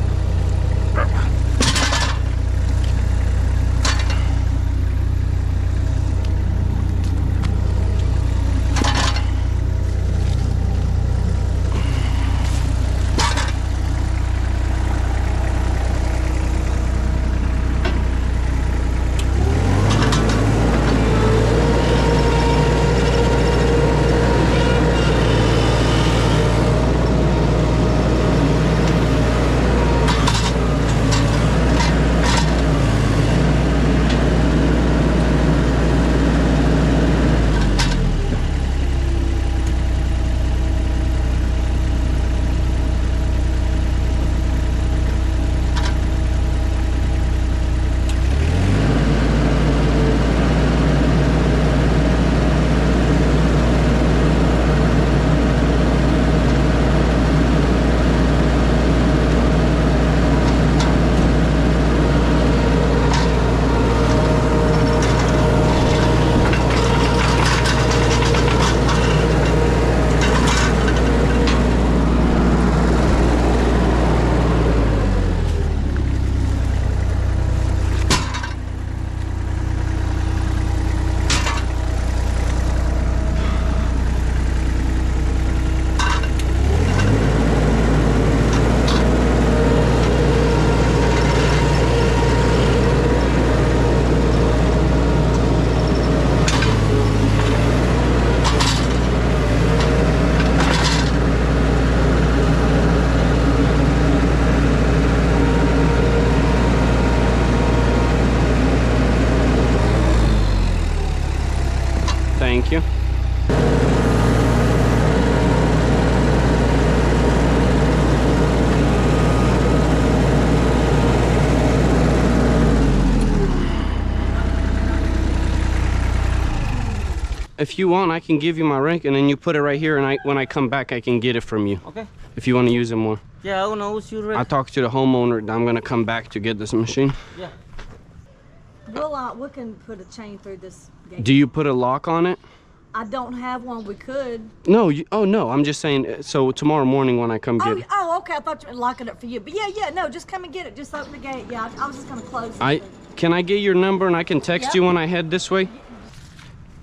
Thank you. If you want, I can give you my rake and then you put it right here, and when I come back I can get it from you. Okay. If you want to use it more. Yeah, I wanna use your rake. I talked to the homeowner. I'm gonna come back to get this machine. Yeah. We can put a chain through this gate. Do you put a lock on it? I don't have one. We could. No, oh no, I'm just saying, so tomorrow morning when I come get it. Oh, okay. I thought you were locking it for you. But yeah, no, just come and get it. Just open the gate. Yeah, I was just gonna close it. Can I get your number and I can text you when I head this way?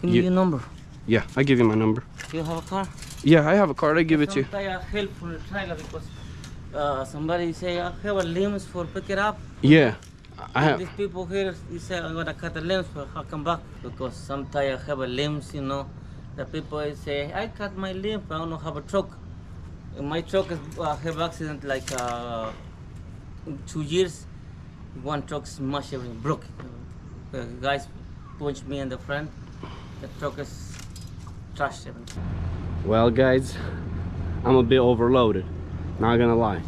Give me your number. Yeah, I give you my number. Do you have a car? Yeah, I have a card. I give it to you. Sometimes I help for the trailer because somebody say I have a limbs for pick it up. Yeah, I have. These people here, they say I'm gonna cut the limbs for I come back because sometimes I have a limbs, you know. The people say I cut my limb, I don't have a truck. My truck is have accident like in 2 years. One truck smashed everything, broke. The guys punched me in the front. The truck is trashed everything. Well, guys, I'm a bit overloaded. Not gonna lie.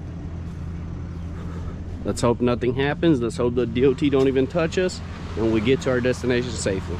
Let's hope nothing happens. Let's hope the DOT don't even touch us, and we get to our destination safely.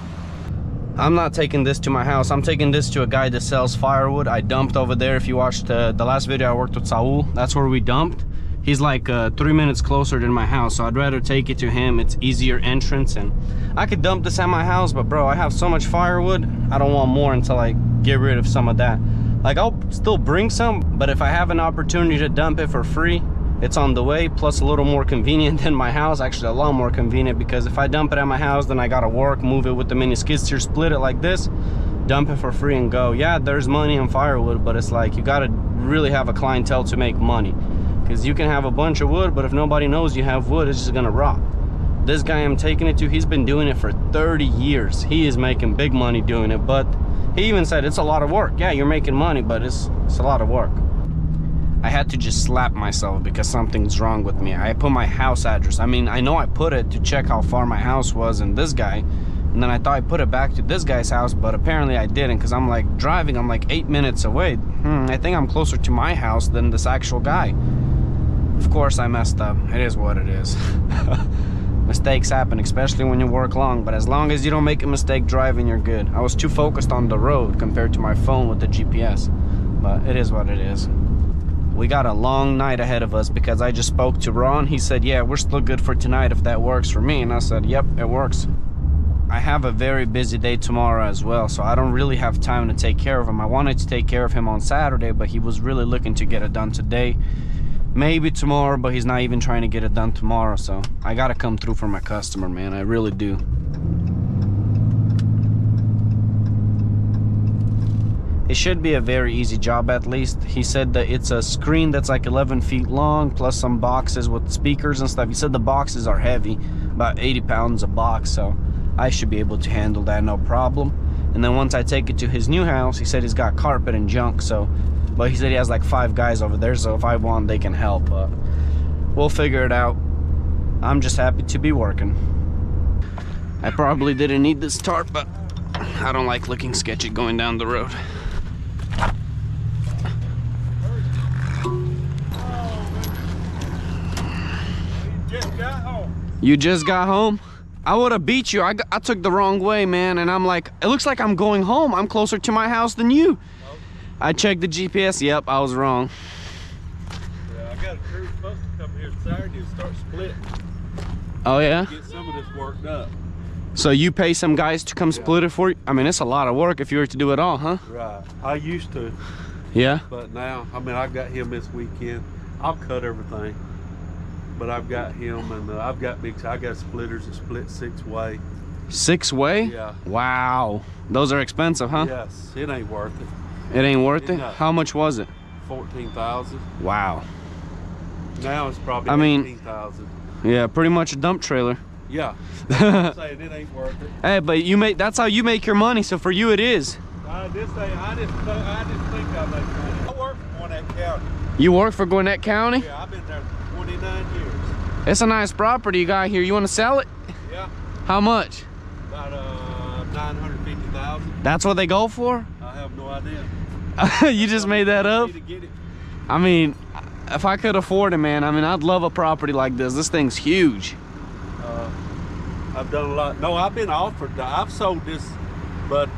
I'm not taking this to my house. I'm taking this to a guy that sells firewood. I dumped over there. If you watched the last video, I worked with Saul. That's where we dumped. He's like 3 minutes closer than my house, so I'd rather take it to him. It's easier entrance, and I could dump this at my house, but bro, I have so much firewood, I don't want more until I get rid of some of that. Like, I'll still bring some, but if I have an opportunity to dump it for free, it's on the way, plus a little more convenient than my house. Actually, a lot more convenient, because if I dump it at my house, then I gotta work, move it with the mini skid steer, split it like this, dump it for free and go. Yeah, there's money in firewood, but it's like you gotta really have a clientele to make money. Because you can have a bunch of wood, but if nobody knows you have wood, it's just gonna rot. This guy I'm taking it to, he's been doing it for 30 years. He is making big money doing it, but he even said it's a lot of work. Yeah, you're making money, but it's a lot of work. I had to just slap myself because something's wrong with me. I put my house address. I mean, I know I put it to check how far my house was and this guy, and then I thought I put it back to this guy's house, but apparently I didn't, because I'm like driving, I'm like 8 minutes away. I think I'm closer to my house than this actual guy. Of course I messed up. It is what it is. Mistakes happen, especially when you work long, but as long as you don't make a mistake driving, you're good. I was too focused on the road compared to my phone with the GPS, but it is what it is. We got a long night ahead of us because I just spoke to Ron. He said, yeah, we're still good for tonight if that works for me, and I said, yep, it works. I have a very busy day tomorrow as well, so I don't really have time to take care of him. I wanted to take care of him on Saturday, but he was really looking to get it done today. Maybe tomorrow, but he's not even trying to get it done tomorrow, so I gotta come through for my customer, man. I really do. It should be a very easy job, at least. He said that it's a screen that's like 11 feet long, plus some boxes with speakers and stuff. He said the boxes are heavy, about 80 pounds a box, so I should be able to handle that, no problem. And then once I take it to his new house, he said he's got carpet and junk, so, but he said he has like 5 guys over there, so if I want, they can help. We'll figure it out. I'm just happy to be working. I probably didn't need this tarp, but I don't like looking sketchy going down the road. You just got home? I would have beat you. I took the wrong way, man, and I'm like, it looks like I'm going home. I'm closer to my house than you. I checked the GPS. Yep, I was wrong. Yeah, I got a crew supposed to come here Saturday and start splitting. Oh, yeah? Get some of this worked up. So you pay some guys to come split it for you? I mean, it's a lot of work if you were to do it all, huh? Right. I used to. Yeah? But now, I mean, I got him this weekend. I'll cut everything. But I've got him, and I got splitters that split 6-way. 6-way? Yeah. Wow. Those are expensive, huh? Yes, it ain't worth it. It ain't worth it? No. How much was it? 14,000. Wow. Now it's probably 18,000. Yeah, pretty much a dump trailer. Yeah. I'm saying it ain't worth it. Hey, but that's how you make your money, so for you it is. I just think I make money. I work for Gwinnett County. You work for Gwinnett County? Yeah, I've been there 29 years. It's a nice property you got here. You want to sell it? Yeah. How much? About 950,000. That's what they go for? I have no idea. You just made that up? I mean, if I could afford it, man, I mean, I'd love a property like this. This thing's huge. I've done a lot. No, I've been offered. I've sold this, but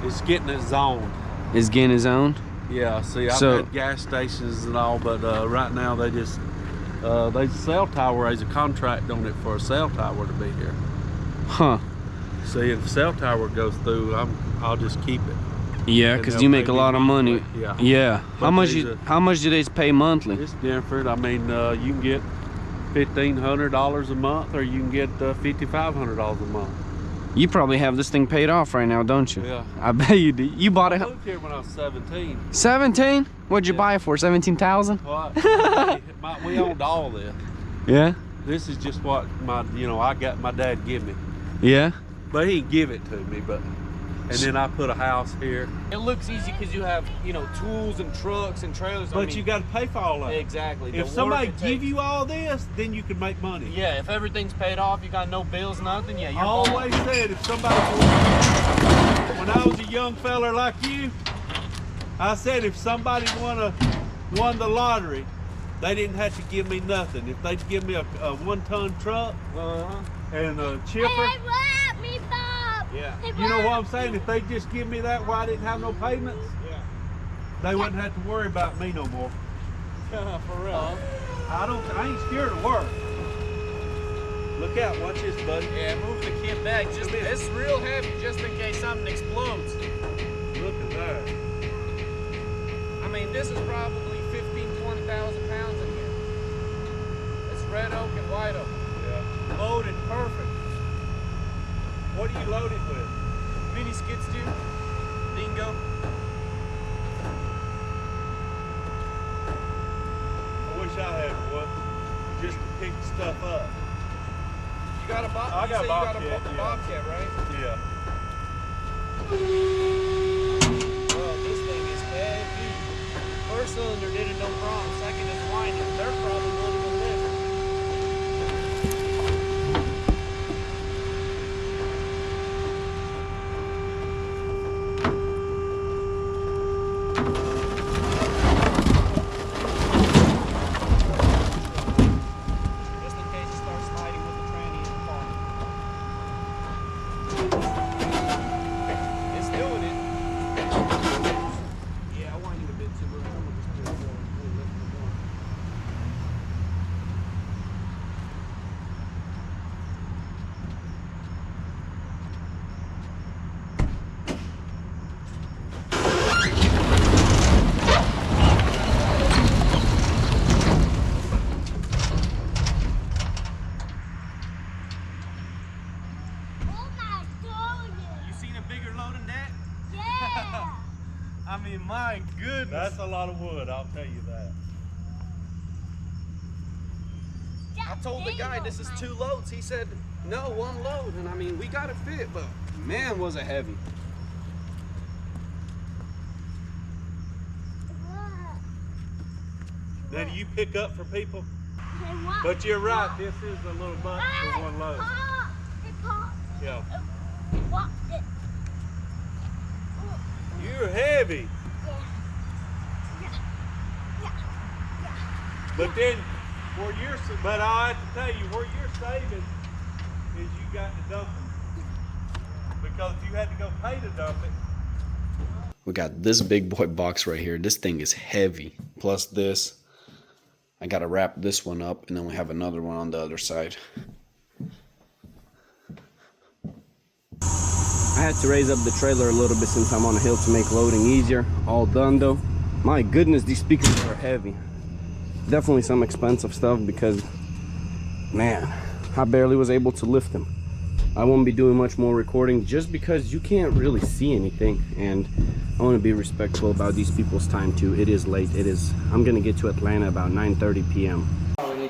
it's getting it zoned. It's getting it zoned? Yeah, see, I've had gas stations and all, but right now they just, there's a cell tower, there's a contract on it for a cell tower to be here. Huh. See, if the cell tower goes through, I'll just keep it. Yeah, because you make a lot of money. Yeah. Yeah. How much do they pay monthly? It's different. I mean, you can get $1,500 a month, or you can get $5,500 a month. You probably have this thing paid off right now, don't you? Yeah. I bet you do. You bought it. I moved here when I was 17. 17? What'd you buy it for? 17,000? What? We owned all this. Yeah. This is just what I got my dad give me. Yeah. But he didn't give it to me, and then I put a house here. It looks easy because you have, tools and trucks and trailers. But you got to pay for all that. Exactly. If somebody give you all this, then you can make money. Yeah, if everything's paid off, you got no bills, nothing, yeah, you're I always said if somebody, when I was a young fella like you, I said if somebody won the lottery, they didn't have to give me nothing. If they'd give me a 1-ton truck and a chipper. Hey, let me, Bob. Yeah. You know what I'm saying? If they just give me that where I didn't have no payments, they wouldn't have to worry about me no more. For real. I ain't scared of work. Look out, watch this, buddy. Yeah, move the kit back. Just it's real heavy, just in case something explodes. Look at that. I mean, this is probably 20,000 pounds in here. It's red oak and white oak. Yeah. Loaded perfect. What are you loaded with? Mini skid steer, dingo. I wish I had one, just to pick stuff up. You got a bobcat? I got a bobcat, You got a yeah. bobcat, right? Yeah. Well, this thing is heavy. First cylinder did it no problem. Second is winding. Their problem won't even lift. Just in case it starts sliding with the tranny in the car. It's doing it. Yeah, I winded a bit too much. I'm gonna just put it forward. We'll lift it more. Oh my goodness. You seen a bigger load than that? Yeah. I mean, my goodness. That's a lot of wood, I'll tell you that. I told the guy this is 2 loads. He said, no, 1 load. And I mean, we got it fit, but man, was it heavy. Now, do you pick up for people? What? But you're right, this is a little much for 1 load. It popped. Yeah. What? You're heavy. But then, but I have to tell you, where you're saving is you got to dump it. Because if you had to go pay to dump it. We got this big boy box right here. This thing is heavy. Plus this. I gotta wrap this one up, and then we have another one on the other side. I had to raise up the trailer a little bit since I'm on a hill to make loading easier. All done though. My goodness, these speakers are heavy. Definitely some expensive stuff because, man, I barely was able to lift them. I won't be doing much more recording just because you can't really see anything, and I want to be respectful about these people's time too. It is late. I'm gonna get to Atlanta about 9:30 p.m.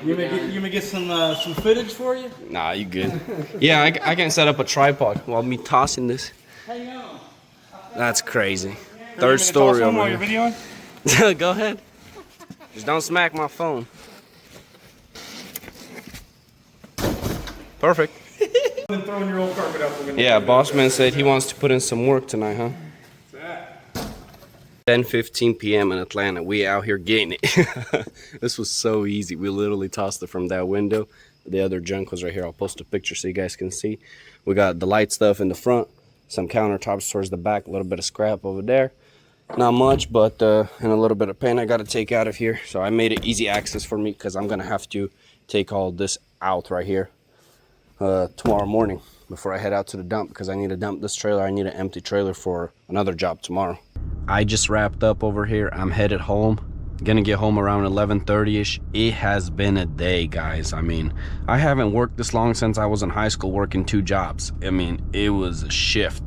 You may get some footage for you? Nah, you good. Yeah, I can set up a tripod while me tossing this. That's crazy. Third story over while you're here. videoing? Go ahead. Just don't smack my phone. Perfect. And throwing your old carpet out the window. Yeah, boss man said he wants to put in some work tonight, huh? 10:15 p.m. in Atlanta. We out here getting it. This was so easy. We literally tossed it from that window. The other junk was right here. I'll post a picture so you guys can see. We got the light stuff in the front, some countertops towards the back, a little bit of scrap over there. Not much, but and a little bit of paint I got to take out of here. So I made it easy access for me because I'm gonna have to take all this out right here tomorrow morning before I head out to the dump, because I need to dump this trailer. I need an empty trailer for another job tomorrow. I just wrapped up over here. I'm headed home. Gonna get home around 11:30ish. It has been a day, guys. I mean, I haven't worked this long since I was in high school working 2 jobs. I mean, it was a shift,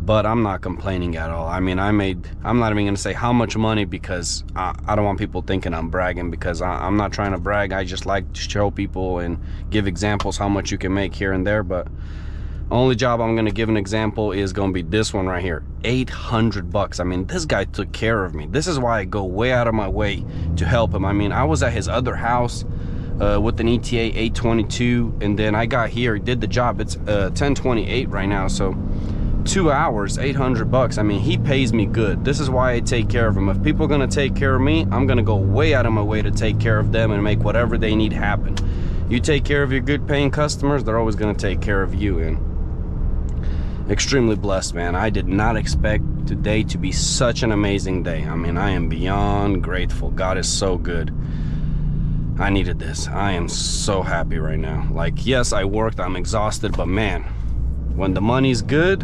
but I'm not complaining at all. I mean, I'm not even gonna say how much money, because I don't want people thinking I'm bragging, because I'm not trying to brag. I just like to show people and give examples how much you can make here and there. But only job I'm gonna give an example is gonna be this one right here. $800. I mean, this guy took care of me. This is why I go way out of my way to help him. I mean, I was at his other house with an ETA 822, and then I got here, did the job. It's 10:28 right now, so 2 hours, $800. I mean, he pays me good. This is why I take care of him. If people are gonna take care of me, I'm gonna go way out of my way to take care of them and make whatever they need happen. You take care of your good paying customers, they're always gonna take care of you. And extremely blessed, man. I did not expect today to be such an amazing day. I mean, I am beyond grateful. God is so good. I needed this. I am so happy right now. Like, yes, I worked, I'm exhausted, but man, when the money's good,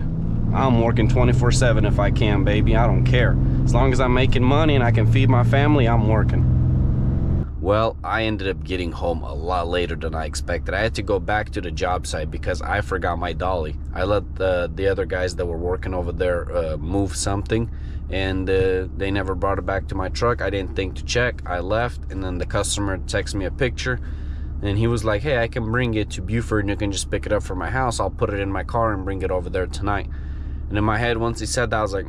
I'm working 24/7 if I can, baby. I don't care. As long as I'm making money and I can feed my family, I'm working. Well, I ended up getting home a lot later than I expected. I had to go back to the job site because I forgot my dolly. I let the other guys that were working over there move something, and they never brought it back to my truck. I didn't think to check. I left, and then the customer texted me a picture, and he was like, hey, I can bring it to Buford and you can just pick it up from my house. I'll put it in my car and bring it over there tonight. And in my head, once he said that, I was like,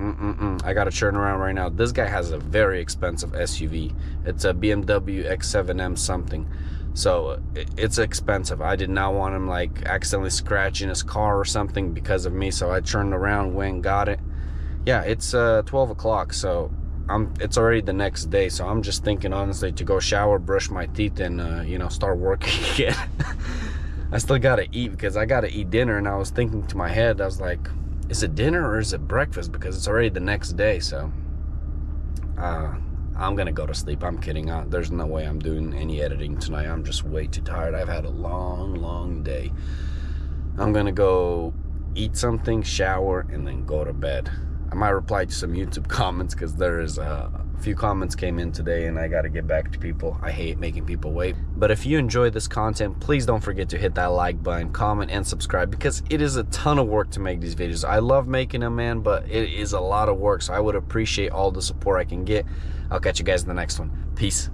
I gotta turn around right now. This guy has a very expensive SUV. It's a BMW X7M something. So it's expensive. I did not want him like accidentally scratching his car or something because of me. So I turned around, went and got it. Yeah, it's 12 o'clock, so it's already the next day. So I'm just thinking, honestly, to go shower, brush my teeth, and you know, start working again. I still gotta eat because I gotta eat dinner. And I was thinking to my head, I was like, is it dinner or is it breakfast? Because it's already the next day. So I'm gonna go to sleep. I'm kidding. There's no way I'm doing any editing tonight. I'm just way too tired. I've had a long day. I'm gonna go eat something, shower, and then go to bed. I might reply to some YouTube comments because there is a few comments came in today and I got to get back to people. I hate making people wait. But if you enjoy this content, please don't forget to hit that like button, comment, and subscribe, because it is a ton of work to make these videos. I love making them, man, but it is a lot of work. So I would appreciate all the support I can get. I'll catch you guys in the next one. Peace.